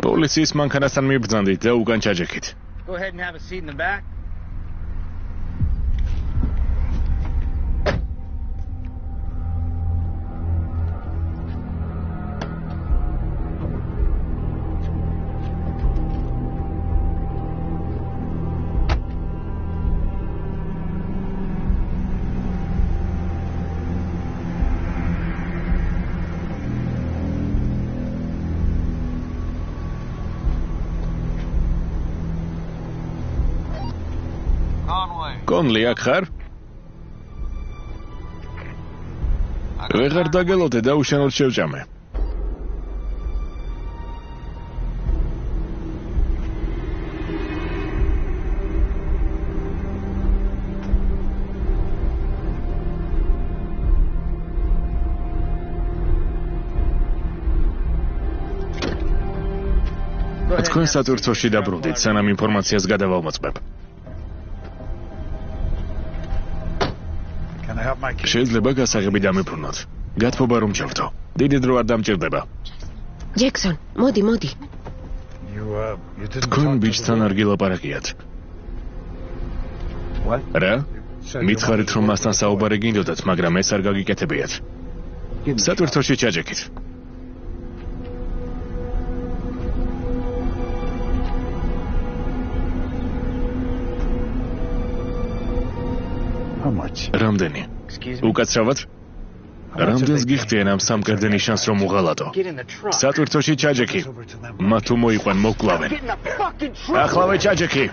პოლიციის მანქანასთან მიბრძანდით და უკან ჩაჯექით. კონლი აქ ხარ? ვეღარ დაგელოდე და უშენოდ შევჭამე. თქვენ სატვირთოში დაბრუნდით, სანამ ინფორმაციას გადავალმოწმებ. შეიძლება გასაღები დამებრუნოთ. გათბობა რომ ჩავთო. დიდი დრო არ დამჭირდება. ჯექსონ, მოდი. თქვენ ბიჭთან არ გილაპარაკიათ. რა? მითხარით რომ მასთან საუბარი გინდოდათ, მაგრამ ეს არ გაგიკეთებიათ. სატვირთოში ჩაჯექით. რამდენი? უკაცრავად? რამდენს გიხდიან ამ სამკერდე ნიშანს რომ უღალატო? სატვირთოში ჩაჯექი. მათ თუ მოიყვან მოგკლავენ. ახლავე ჩაჯექი.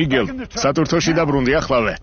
მიგელ, სატვირთოში დაბრუნდი ახლავე.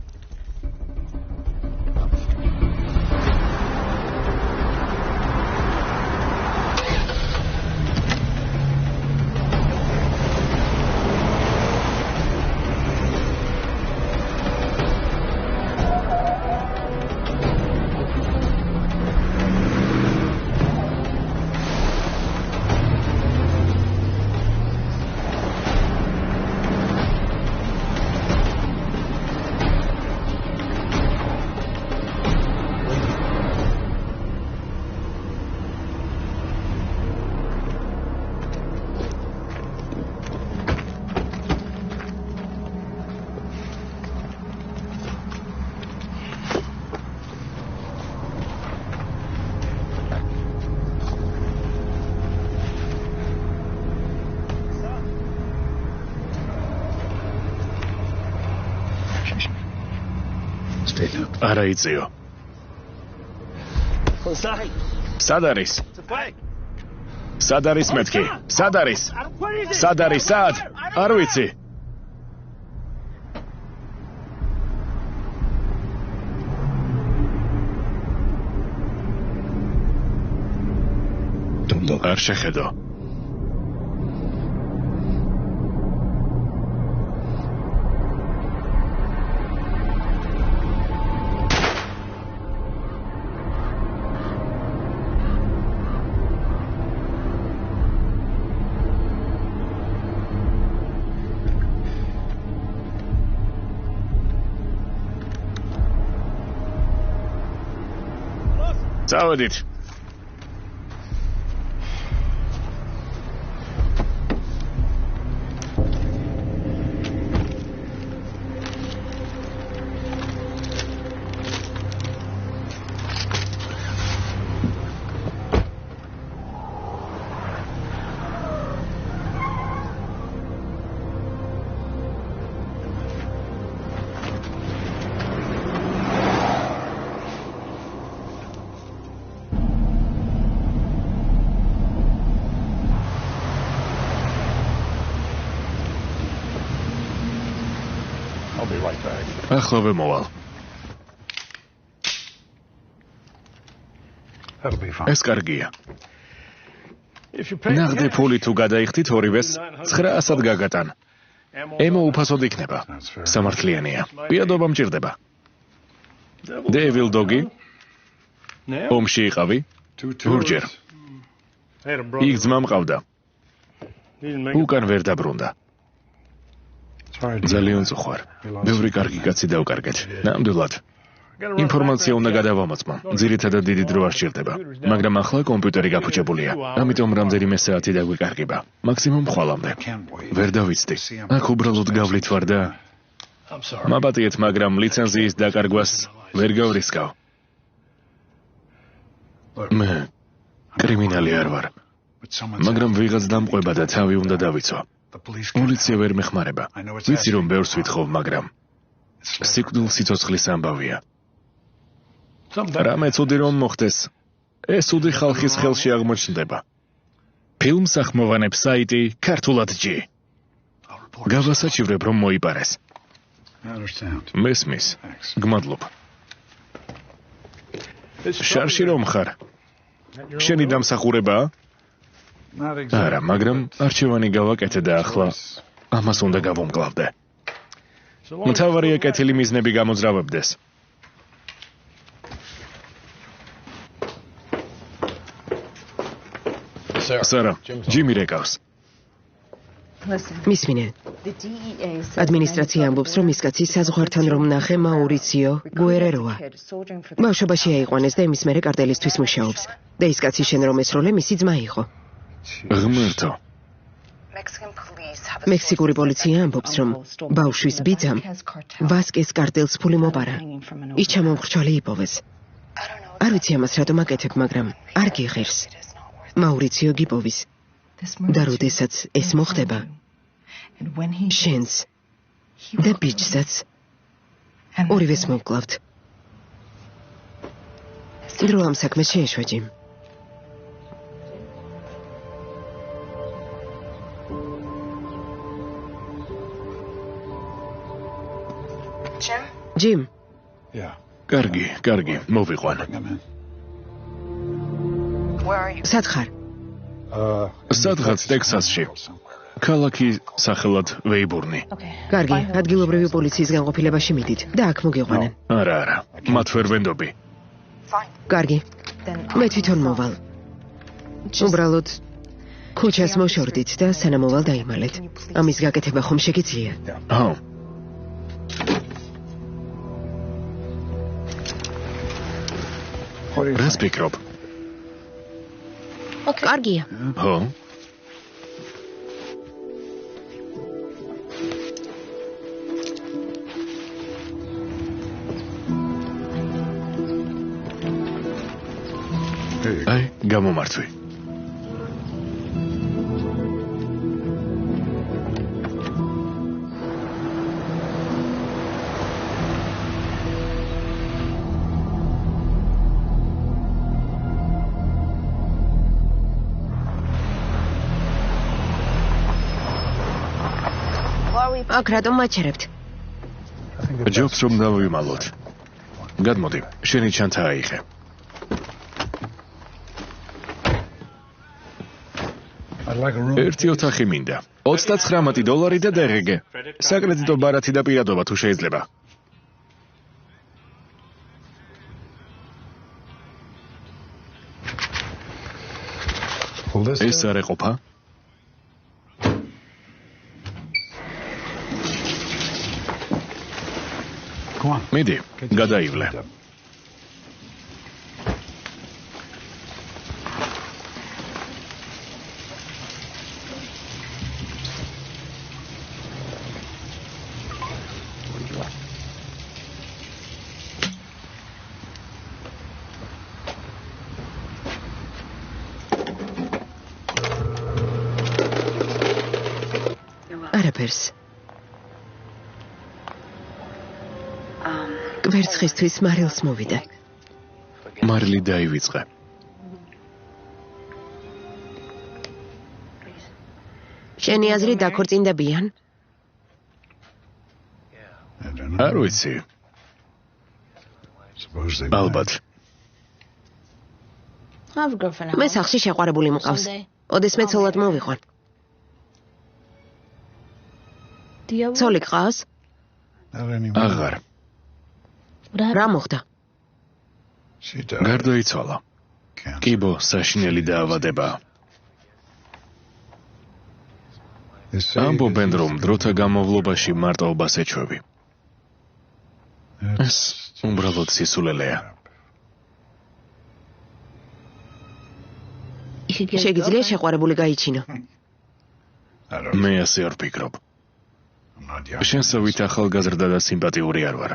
არა იწიო. სად არის? სად არის მეთქი? სად არის? სად არის? სად? არ ვიცი. არ შეხედო. წავედით. ახლავე მოვალ. ეს კარგია. ნაღდი ფული თუ გადაიხდით ორივეს 900-ად გაგატან. ემო უფასოდ იქნება. სამართლიანია. პირადობა მჭირდება. დევილ დოგი? ომში იყავი? ორჯერ. იქ ძმა მყავდა. უკან ვერ დაბრუნდა. ძალიან წუხარ. ბევრი კარგი კაცი დავკარგეთ. ნამდვილად. ინფორმაცია უნდა გადავამოწმო. ძირითადად დიდი დრო არ სჭირდება. მაგრამ ახლა კომპიუტერი გაფუჭებულია. ამიტომ რამდენიმე საათი დაგვიკარგება. მაქსიმუმ ხვალამდე. ვერ დავიცდი. აქ უბრალოდ გავლით ვარ და მაპატიეთ, მაგრამ ლიცენზიის დაკარგვას ვერ გავრისკავ. მე კრიმინალი არ ვარ. მაგრამ ვიღაც დამყვება და თავი უნდა დავიცვა. პოლიცია ვერ მეხმარება. ვიცი რომ ბევრს ვითხოვ, მაგრამ სიკვდილ სიცოცხლის ამბავია. რამე ცუდი რომ მოხდეს, ეს ცუდი ხალხის ხელში აღმოჩნდება. ფილმს ახმოვანებს საიტი ქართულად ჯი. გავასაჩივრებ რომ მოიპარეს. მესმის, გმადლობ. შარში რომ ხარ? შენი დამსახურებაა? არა, მაგრამ არჩევანი გავაკეთე და ახლა ამას უნდა გავუმკლავდე. მთავარია კეთილი მიზნები გამოძრავებდეს. სარა, ჯიმი რეკავს. მისმინე. ადმინისტრაცია ამბობს, რომ ის კაცი საზღვართან რომ ნახე მაურიციო გუერეროა. ბავშვობაში აიყვანეს და იმის მერე კარტელისთვის მუშაობს. და ის კაცი შენ რომ ესროლე, მისი ძმა იყო. ღმერთო. მექსიკური პოლიცია ამბობს, რომ ბავშვის ბიძამ ვასკეს კარტელს ფული მოპარა. ის ჩამომხრჩვალი იპოვეს. არ ვიცი ამას რატომ აკეთებ, მაგრამ არ გიღირს. მაურიციო გიპოვის. და როდესაც ეს მოხდება, შენს და ბიჭსაც ორივეს მოვკლავთ. დრო ამ საქმეს შეეშვა, ჯიმ. ჯიმ. კარგი, მოვიყვან. სად ხარ? სადღაც ტექსასში. ქალაქი სახელად ვეიბურნი. კარგი, ადგილობრივი პოლიციის განყოფილებაში მიდით და აქ მოგიყვანენ. არა, მათ ვერ ვენდობი. კარგი, მე თვითონ მოვალ. უბრალოდ ქუჩას მოშორდით და სანამოვალ დაიმალეთ. ამის გაკეთება ხომ შეგიძლია? ჰო. რას ფიქრობ? კარგია. ხო. აი, გამომართვი. აქ რატომ მაჩერებთ? ჯობს რომ დავიმალოთ. გადმოდი, შენი ჩანთა აიღე. ერთი ოთახი მინდა. $29 და დღგ. საკრედიტო ბარათი და პირადობა თუ შეიძლება. ეს არ ეყოფა? მიდი, გადაივლე. ყველაფერს. კვერცხისთვის მარილს მოვიდე. მარილი დაივიწყე. შენი აზრი დაქორწინდებიან? არ ვიცი. ალბათ. მე სახლში შეყვარებული მყავს. ოდესმე ცოლად მოვიყვან. ცოლი გყავს? აღარ. რა მოხდა? გარდაიცვალა. კიბო საშინელი დაავადებაა. ამბობენ, რომ დროთა განმავლობაში მარტოობას ეჩვევი. ეს უბრალოდ სისულელეა. შეგიძლია შეყვარებული გაიჩინო. მე ასე არ ვფიქრობ. შენსავით ახალგაზრდა და სიმპათიური არ ვარ.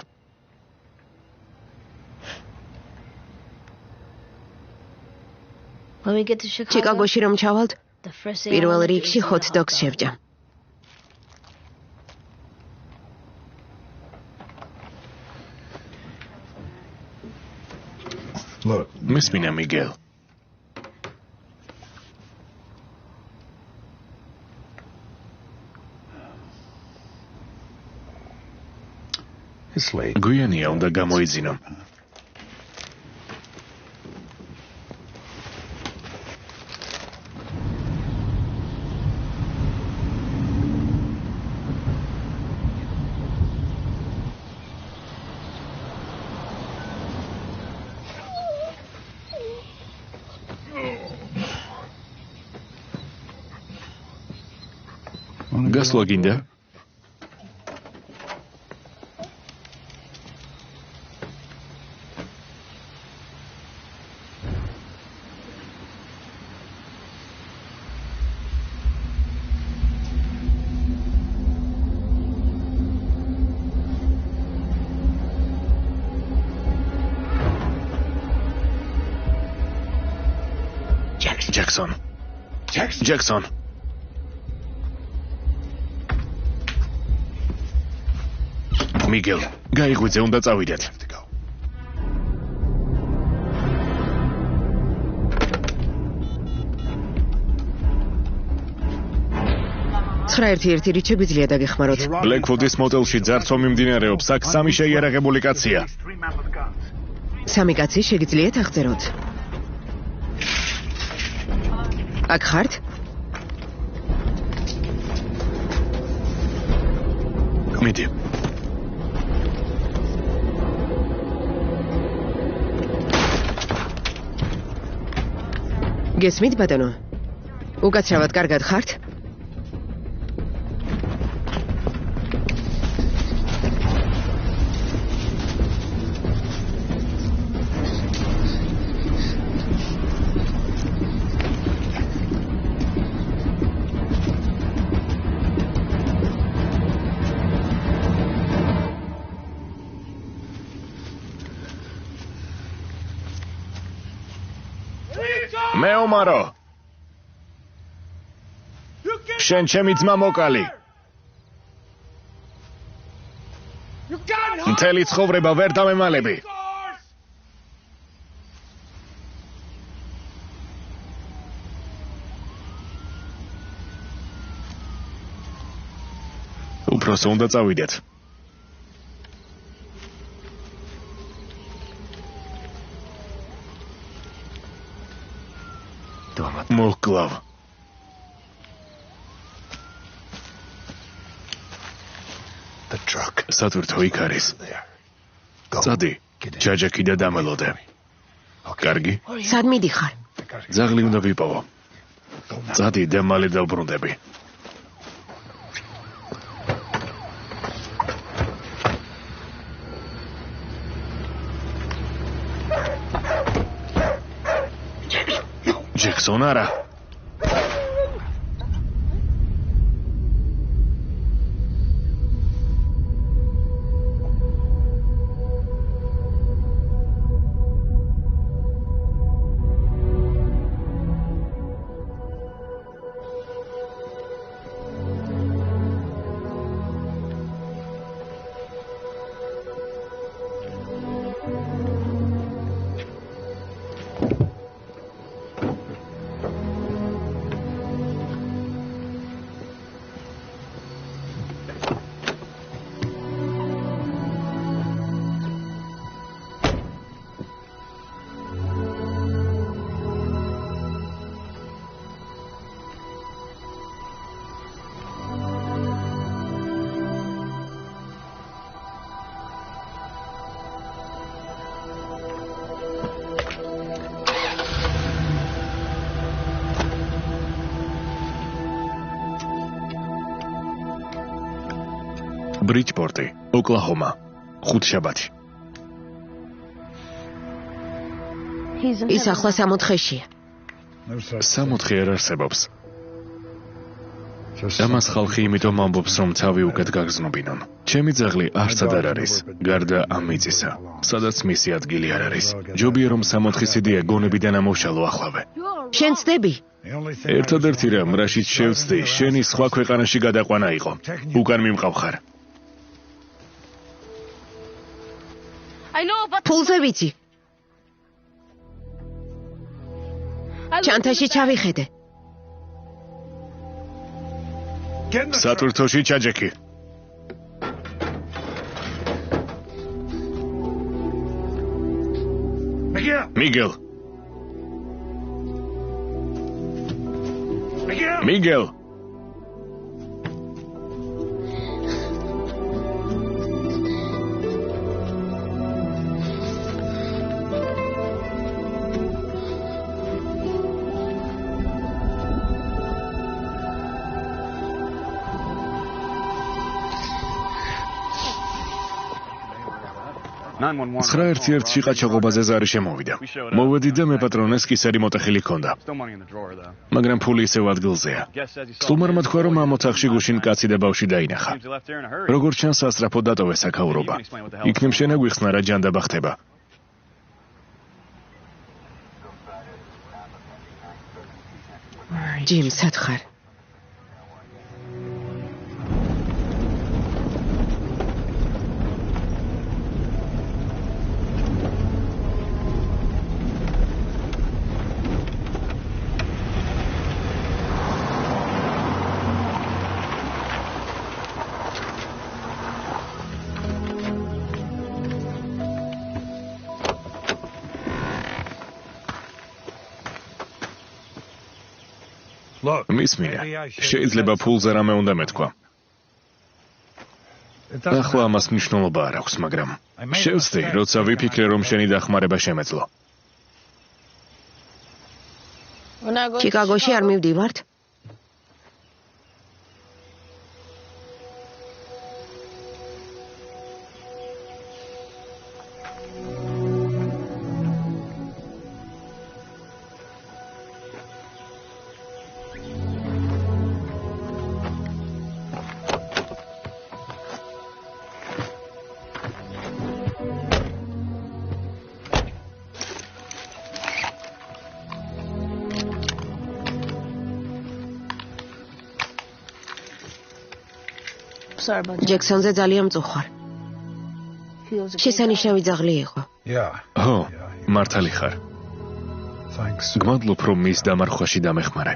ჩიკაგოში რომ ჩავალთ, პირველ რიგში ჰოთ-დოგს შევჭამ. მისმინა მიგელ. გვიანია უნდა გამოიძინო. გასვლა გინდა? Jackson. Miguel, გაიღვიძე, უნდა წავიდეთ. ცხრაერთი რით შეგვიძლია დაგეხმაროთ. Blackwood-ის მოტელში ძარცვა მიმდინარეობს, აქ სამი შეიარაღებული კაცია. სამი კაცი შეგიძლიათ აღწეროთ. აქ ხართ? მიდი. გესმით, ბატონო? უკაცრავად კარგად ხართ? მეომარო. შენ ჩემი ძმა მოკალი. მთელი ცხოვრება ვერ დამემალები. უბრალოდ უნდა წავიდეთ. მოკლავ. სათვირთო იქ არის. წადი, ჯაჯაკი და დამელოდე. კარგი? სად მიდიხარ? ძაღლი უნდა ვიპოვო. წადი და მალე დავბრუნდები. Jackson არა. ბრიჯპორტი, ოკლაჰომა, ხუთშაბათი. ის ახლა 64-ია. 64 არ არსებობს. ამას ხალხი იმიტომ ამბობს, რომ თავი უკეთ გაგზნობინონ. ჩემი ძაღლი არცად არ არის, გარდა ამ მიწისა, სადაც მისი ადგილი არ არის. ჯობია რომ 64 იდეა გონებიდან ამოვშალო ახლავე. შენ ცდები? ერთადერთი რამ, რაშიც შევცდი, შენი სხვა ქვეყანაში გადაყვანა იყო. უკან მიმყავხარ. ფულზე ვიცი. ჩანთაში ჩავიხედე. სატვირთოში ჩაჯექი. მიგელ. მიგელ. ცხრა ერთ-ერთში ყაჩაღობაზე ზარი შემოვიდა. მოვედი და მე პატრონეს კისერი მოტეხილი ჰქონდა. მაგრამ ფული ისევ ადგილზეა. სტუმარმა თქვა, რომ ამ ოთახში გუშინ კაცი და ბავშვი დაინახა. როგორც ჩანს, სასწრაფოდ დატოვეს საქაურობა. იქნებ შენაგვიხსნა რა ჯანდაბა ხდება. ჯიმ, სათხარ. მისმინა, შეიძლება ფულზე რამე უნდა მეთქვა. ახლა ამას მნიშვნელობა არ აქვს, მაგრამ შევცდი, როცა ვიფიქრე, რომ შენი დახმარება შემეძლო. ჩიკაგოში არ მივდივართ? ჯექსონზე ძალიან მწუხვარ. შესანიშნავი ძაღლი იყო. ხო, მართალი ხარ. გმადლობ, რომ მის დამარხვაში დამეხმარე.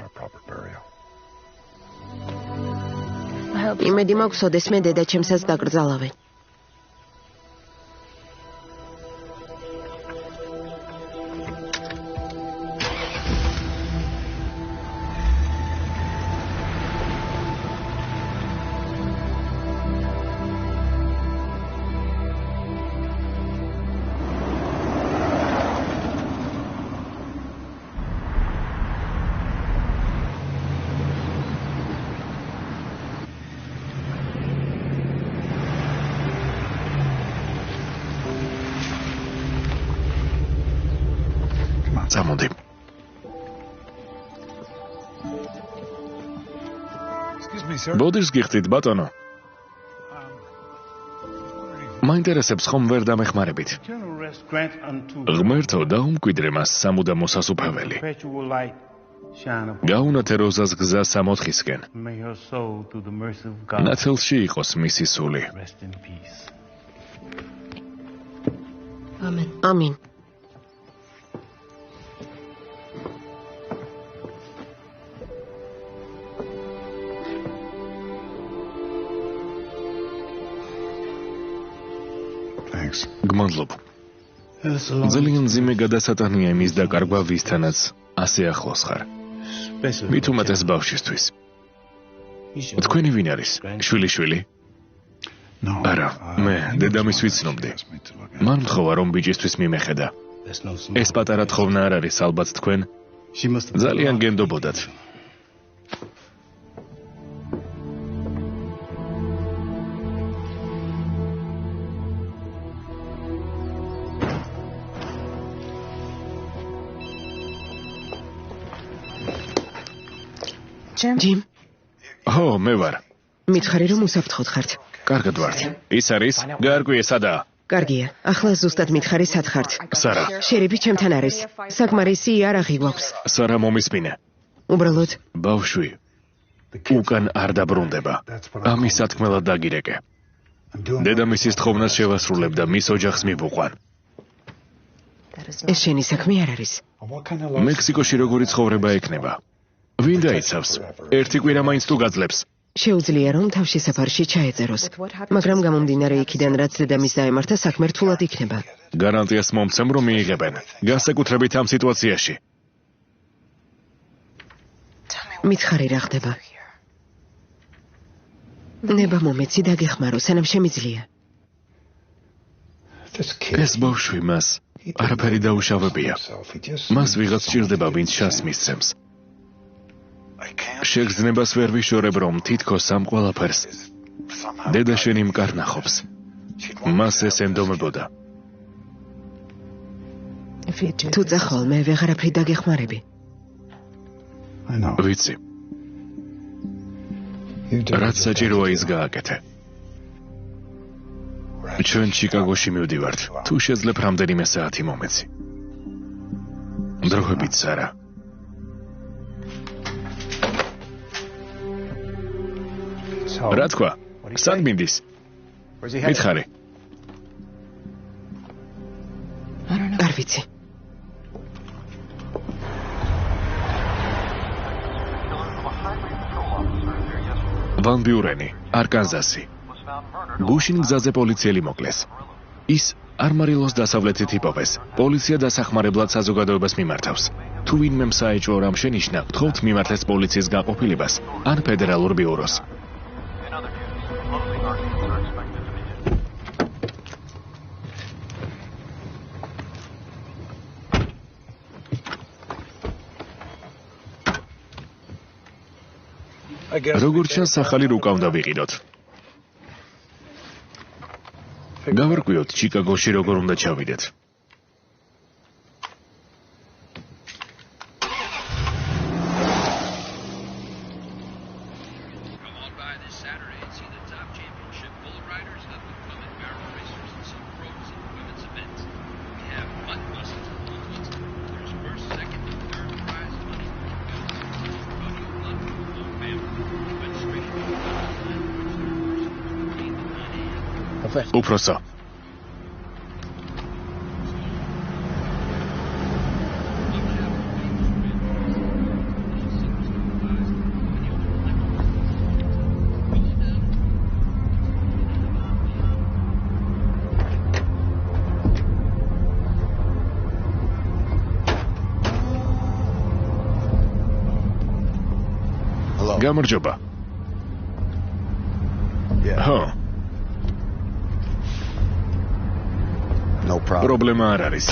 იმედი მაქვს, ოდესმე დედაჩემსაც დაკრძალავენ. წამოდი. ბოდიშს გიხდით, ბატონო? მაინტერესებს ხომ ვერ დამეხმარებით. ღმერთო, დაუმკვიდრე მას სამუდამო სასუფეველი. გაუნათე როზას გზა 64-ისკენ. ნათელში იყოს მისი სული. ამინ. გმადლობ. ძალიან მძიმე გადასატანია იმის დაკარგვა ვისთანაც ასე ახლოს ხარ. მით უმეტეს ბავშვისთვის. თქვენი ვინ არის? შვილი? არა, მე დედამის ვიცნობდი. მან მთხოვა, რომ ბიჭისთვის მიმეხედა. ეს პატარა თხოვნა არ არის, ალბათ თქვენ ძალიან გენდობოდათ. ჯიმ, ო, მე ვარ. მითხარი რომ უსაფრთხოდ ხართ. კარგად ვართ. ის არის, გაარკვიე სადაა. კარგია, ახლა ზუსტად მითხარი სად ხართ. სარა. შერიფი ჩემთან არის. საკმარისი იარაღი გვაქვს. სარა მომისმინე. უბრალოდ ბავშვი. უკან არ დაბრუნდება. ამის სათქმელად დაგირეკე. დედამისის თხოვნას შევასრულებ და მის ოჯახს მივუყვან. ეს შენი საქმე არ არის. მექსიკოში როგორი ცხოვრება ექნება? ვინ დაიცავს? ერთი კვირა მაინც თუ გაძლებს. შეუძლია რომ თავში საფარში ჩაეწეროს, მაგრამ გამომდინარე იქიდან რაც დედამის დაემართა საქმე რთულად იქნება. გარანტიას მომცემ რომ მიიღებენ. განსაკუთრებით ამ სიტუაციაში. მითხარი რა ხდება? ნება მომეცი დაგეხმარო, სანამ შემიძლია. ეს ბავშვი მას არაფერი დაუშავებია. მას ვიღაც სჭირდება, ვინც შანსს მისცემს. შეგრძნებას ვერ ვიშორებ, რომ თითქოს ამ ყველაფერს დედა შენი მკარნახობს. მას ეს ემდომებოდა. თუ წახვალ, მე ვეღარაფრით დაგეხმარები. ვიცი. რაც საჭიროა ის გააკეთე. ჩვენ ჩიკაგოში მივდივართ. თუ შეძლებ რამდენიმე საათი მომეცი. დროებით სარა. რა თქვა? სად მინდის? მითხარი. არ ვიცი. ვან ბიურენი, არკანზასი. გუშინ გზაზე პოლიციელი მოკლეს. ის არმარილოს დასავლეთით იპოვეს. პოლიცია დასახმარებლად საზოგადოებას მიმართავს. თუ ვინმე საეჭვო რამ შენიშნა, გთხოვთ მიმართეს პოლიციის განყოფილებას ან ფედერალურ ბიუროს. როგორც ჩანს, ახალი რუკა უნდა ვიყიდოთ. გავარკვიოთ ჩიკაგოში როგორ უნდა ჩავიდეთ. უფროსო. გამარჯობა. ხო. პრობლემა არ არის.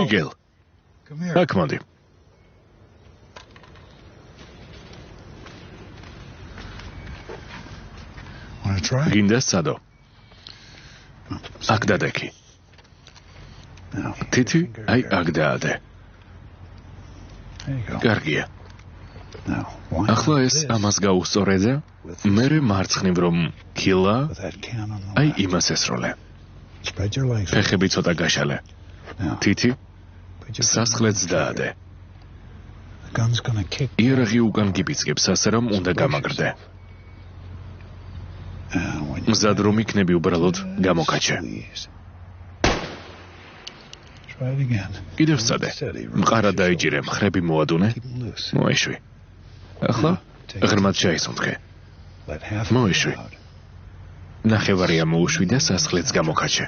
მიგელ, აქ მოდი. გინდა სადო. აქ დადექი. თითი, აი აქ დაადე. კარგია. ახლა ეს ამას გაუსწორე და მერე მარცხნივ რომ კილა, აი იმას ესროლე. ფეხები ცოტა გაშალე. თითი, სასხლეთს დაადე. იარაღი უკან გიბიძგებს, ასე რომ უნდა გამაგრდე. მზად რომ იქნები უბრალოდ გამოკაჩე. კიდევ სცადე. მყარად დაიჭირე, მხრები მოადუნე. მოეშვი. ახლა ღრმად შეისუნთქე. მოეშვი. ნახევარია მოუშვი და სასხლეთს გამოკაჩე.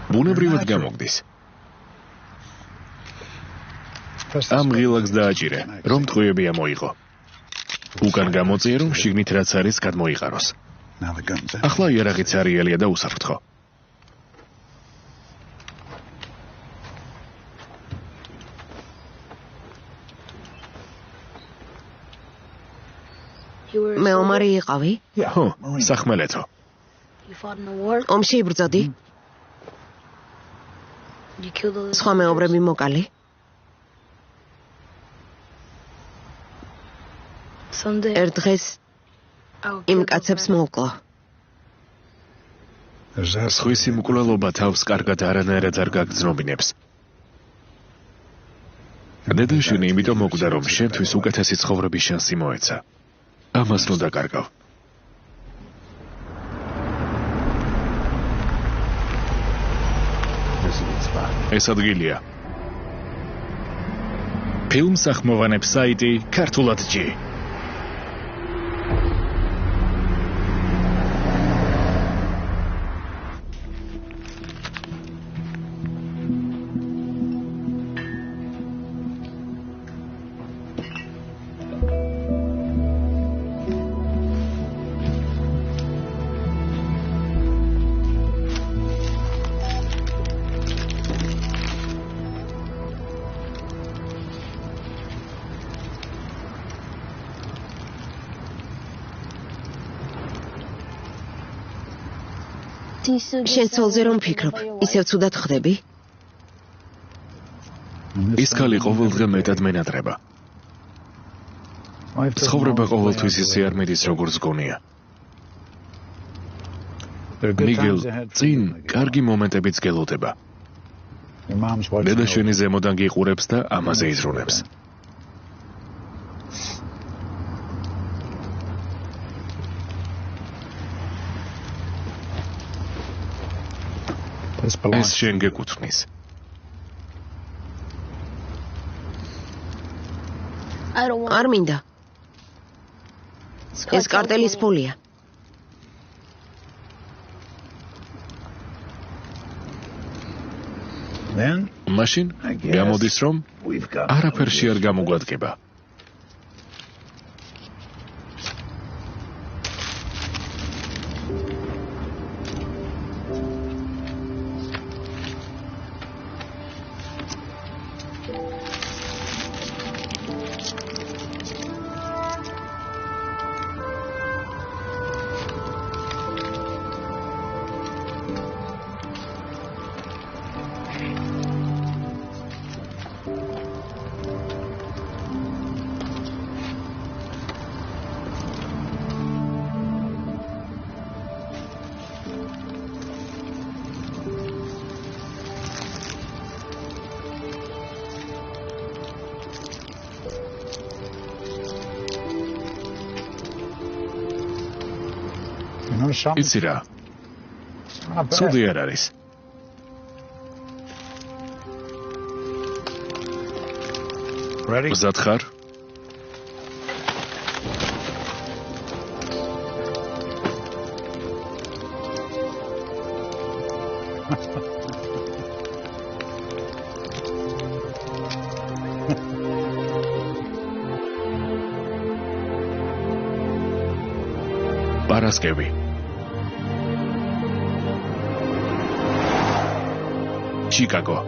ბუნებრივად გამოგდის. ამ ღილაკს დააჭირე, რომ ტყუები ამოიღო. უკან გამოწიე, რომ შიგნით რაც არის გადმოიყაროს. ახლა იარაღიც არიელია და უსაფრთხო. მე ომარი იყავი? ხო, სახმელეთო. ომში იბრძოდი? სხვა მეომრები მოკალი? ერთ დღეს იმ კაცებს მოვკლო. სხვის იმკვლელობა თავს კარგად არანაირად არ გაგრძნობინებს. დედაშენი იმიტომ მოკვდა, რომ შენთვის უკეთესი ცხოვრების შანსი მოეცა. ამას ნუ დაკარგავ. ეს ადგილია. ფილმს ახმოვანებს საიტი ქართულად.gi. შენ ცოლზე რომ ფიქრობ, ისევ ცუდად ხდები? ის ქალი ყოველდღე მეტად მენატრება. ცხოვრება ყოველთვის ისე არ მიდის, როგორც გონია. მიგელ წინ კარგი მომენტებიც გელოდება. დედაშენი ზემოდან გიყურებს და ამაზე იზრუნებს. ეს შენ გეკუთვნის. არ მინდა. ეს კარტელის ფულია. მაშინ გამოდის, რომ არაფერში არ გამოგვადგება. იცი რა, ცუდი არ არის. მზად ხარ? პარასკევი. Chicago.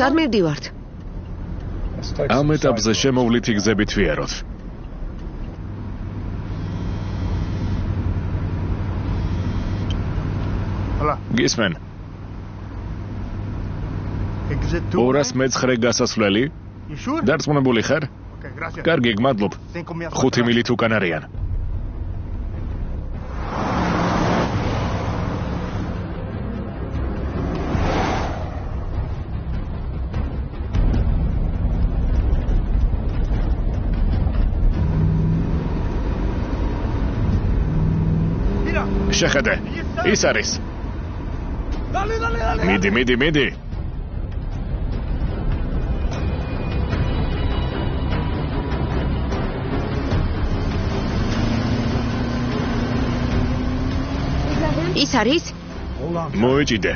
სად მივდივართ? ამ ეტაპზე შემოვლითი გზებით ვიაროთ. გისმენ. 209 გასასვლელი? დარწმუნებული ხარ? კარგი, გმადლობ. 5 მილით უკან არიან. შეხედე, ის არის. მიდი. ის არის? მოეჭიდე.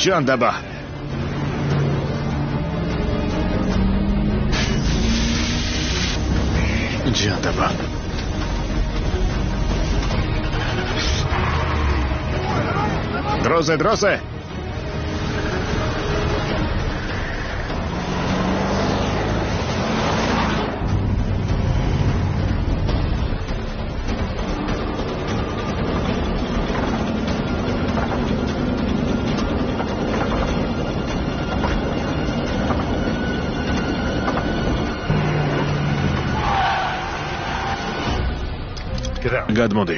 ჭანდაბა. ჭანდაბა. დროზე. გადმოდი.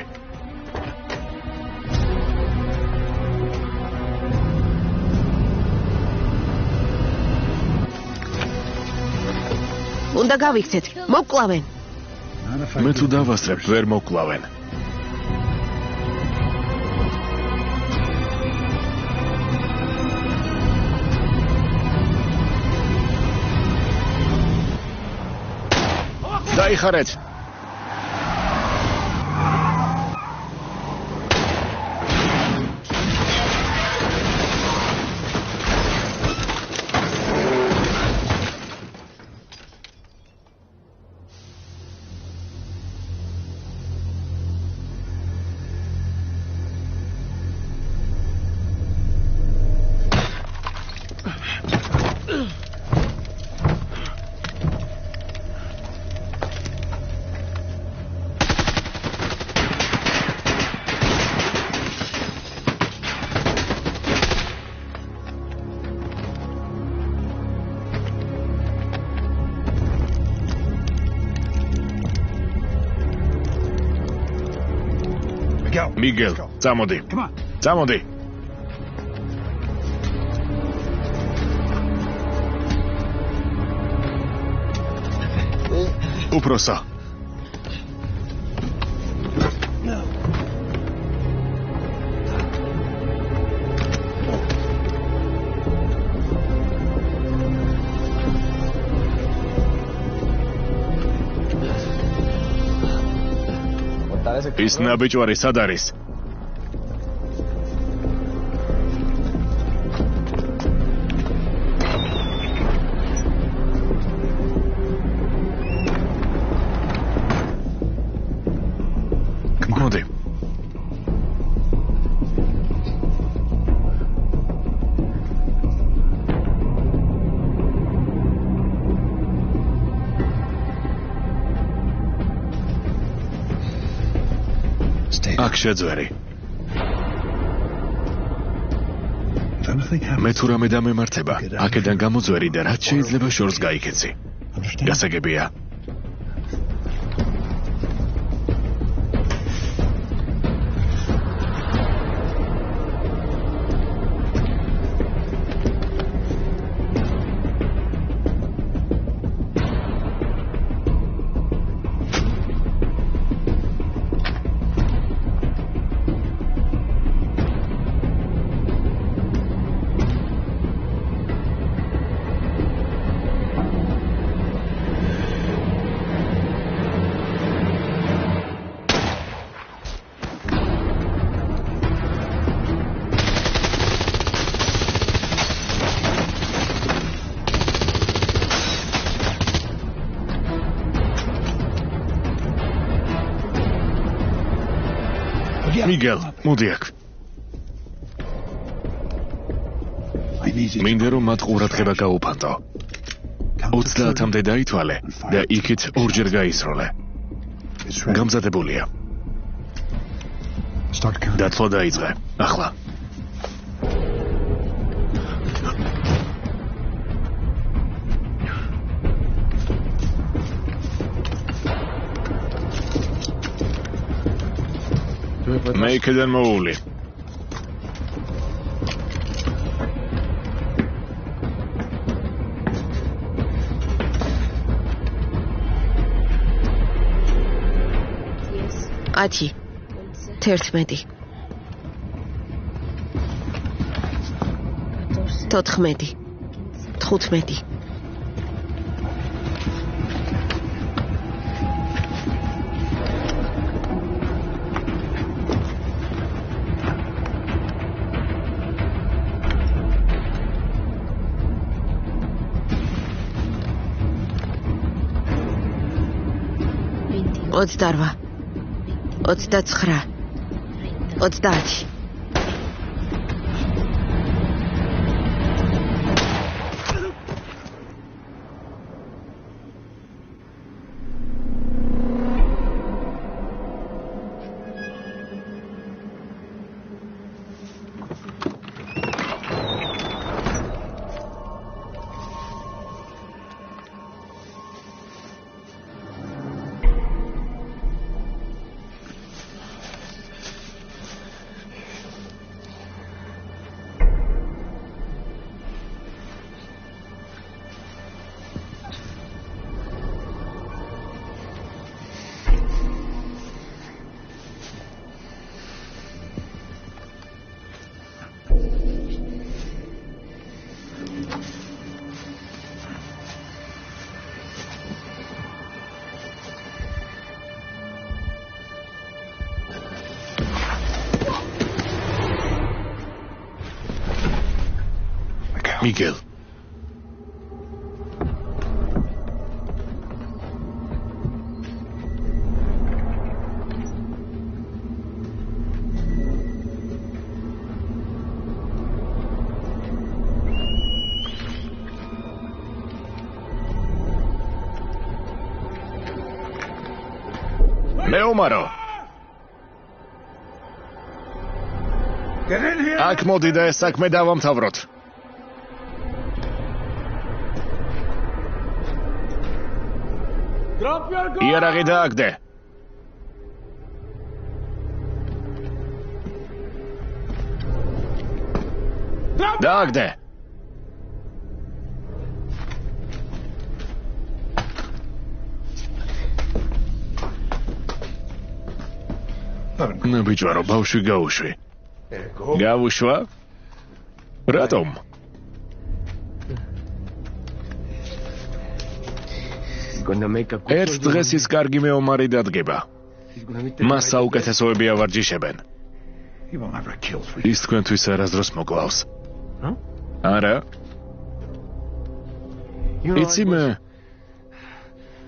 უნდა გავიქცეთ. მოკვლავენ. მე თუ დავასწრებ, ვერ მოკვლავენ. დაიხარეთ. მიგელ, წამოდი. წამოდი. უპროსა. ის ნაბიჯვარი სად არის? მოდი. აქ შეძვერი. მე თუ რამე დამემართება, აქედან გამოძვერი და რაც შეიძლება შორს გაიქეცი. გასაგებია. მიგელ, მოდი აქ. მინდა რომ მათ ყურადღება გაუფანტო. 30-მდე დაითვალე და იქით ორჯერ გაისროლე. გამზადებულია. დათვლა დაიწყე. ახლა. მე იქიდან მოვული. ათი, 11. 14 15 28 29 30 Miguel. Leomaro. Აქ მოდი და ეს საქმე დავამთავროთ. იარაღი დააგდე. დააგდე. ნუ ბიჭარო, ბავშვი გაუშვი. გავუშვა? რატომ? ერთ დღეს ის კარგი მეომარი დადგება. მას საუკეთესოები ავარჯიშებენ. ის თქვენთვის არასდროს მოკლავს. არა? იცი მე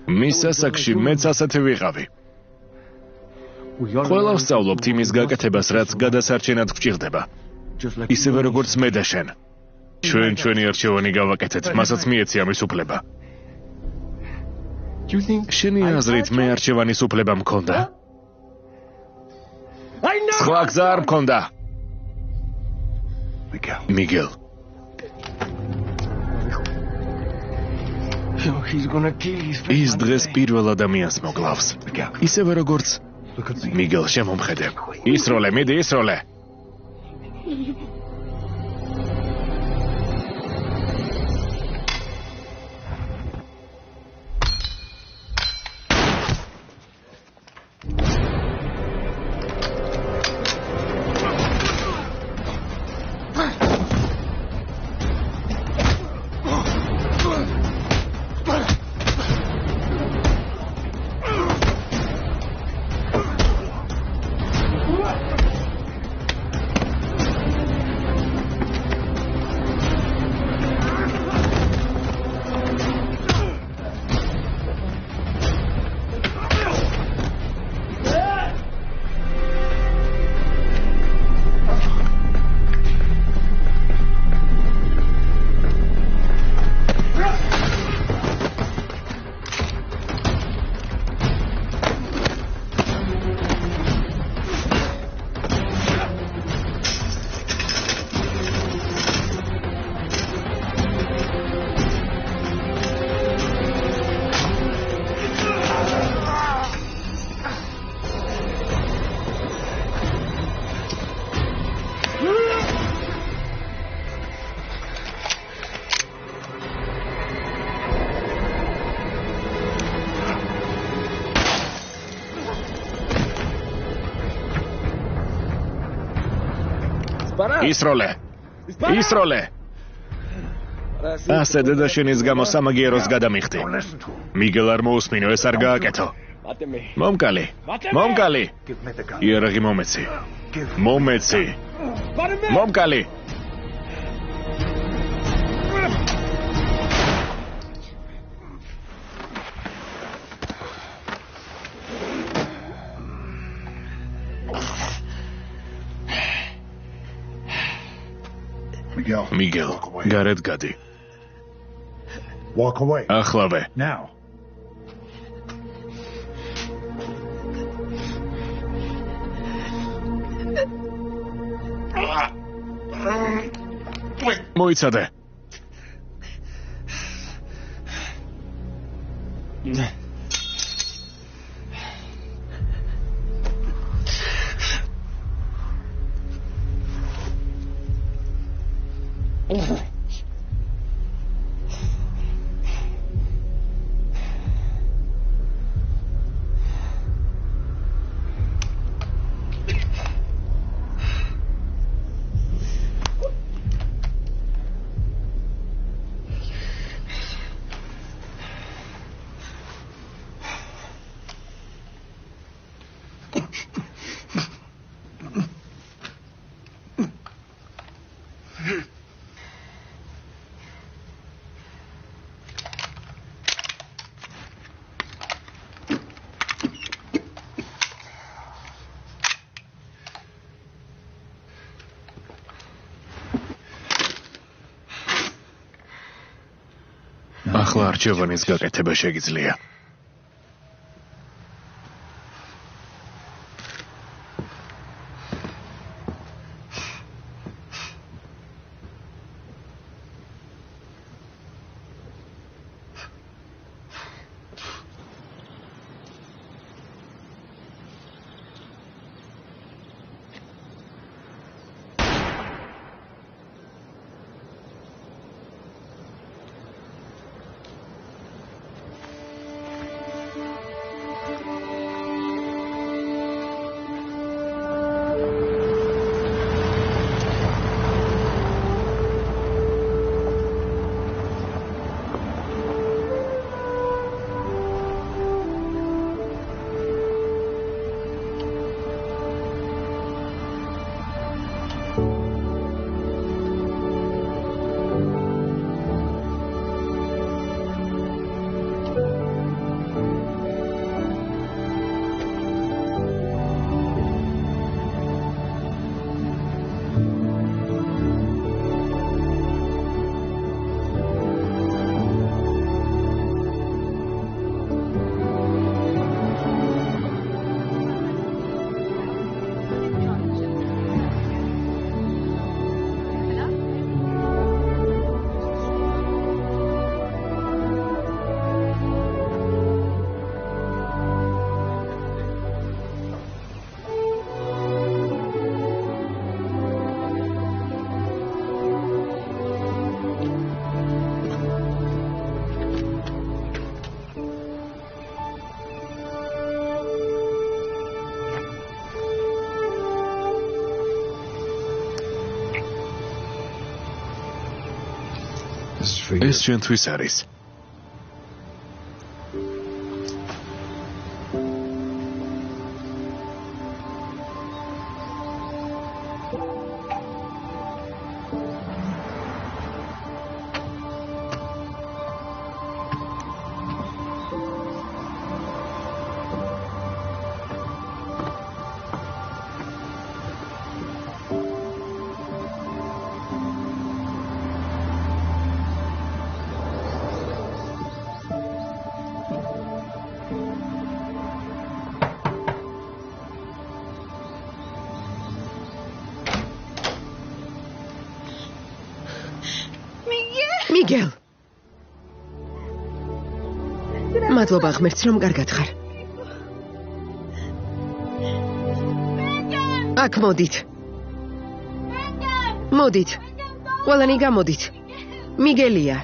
მის სასაკში მეც ასეთი ვიყავი. ყველა ვსწავლობთ იმის გაკეთებას, რაც გადასარჩენად გვჭირდება. ისევე როგორც მე და შენ. ჩვენი არჩევანი გავაკეთეთ, მასაც მიეცი ამის უფლება. შენი აზრით მე არჩევანის უფლება მქონდა? სხვა გზა არ მქონდა. მიგელ. ის დღეს პირველ ადამიანს მოკლავს. ისევე როგორც მიგელ, შემომხედე. ისროლე, მიდი ისროლე. ისროლე. ისროლე. ასე დედაშენის გამო სამაგიეროს გადამიხდი. მიგელ არ მოусმინო, ეს არ გააკეთო. მომკალი. იარაღი მომეცი. მომკალი. მიგელ, გარეთ გადი. ახლავე. მოიცადე. ახლა არჩევანის გაკეთება შეგიძლია. ეს ჩვენთვის არის. მიგელ. მადლობა ღმერთს რომ კარგად ხარ. აქ მოდით. მოდით. ყველანი გამოდით. მიგელია.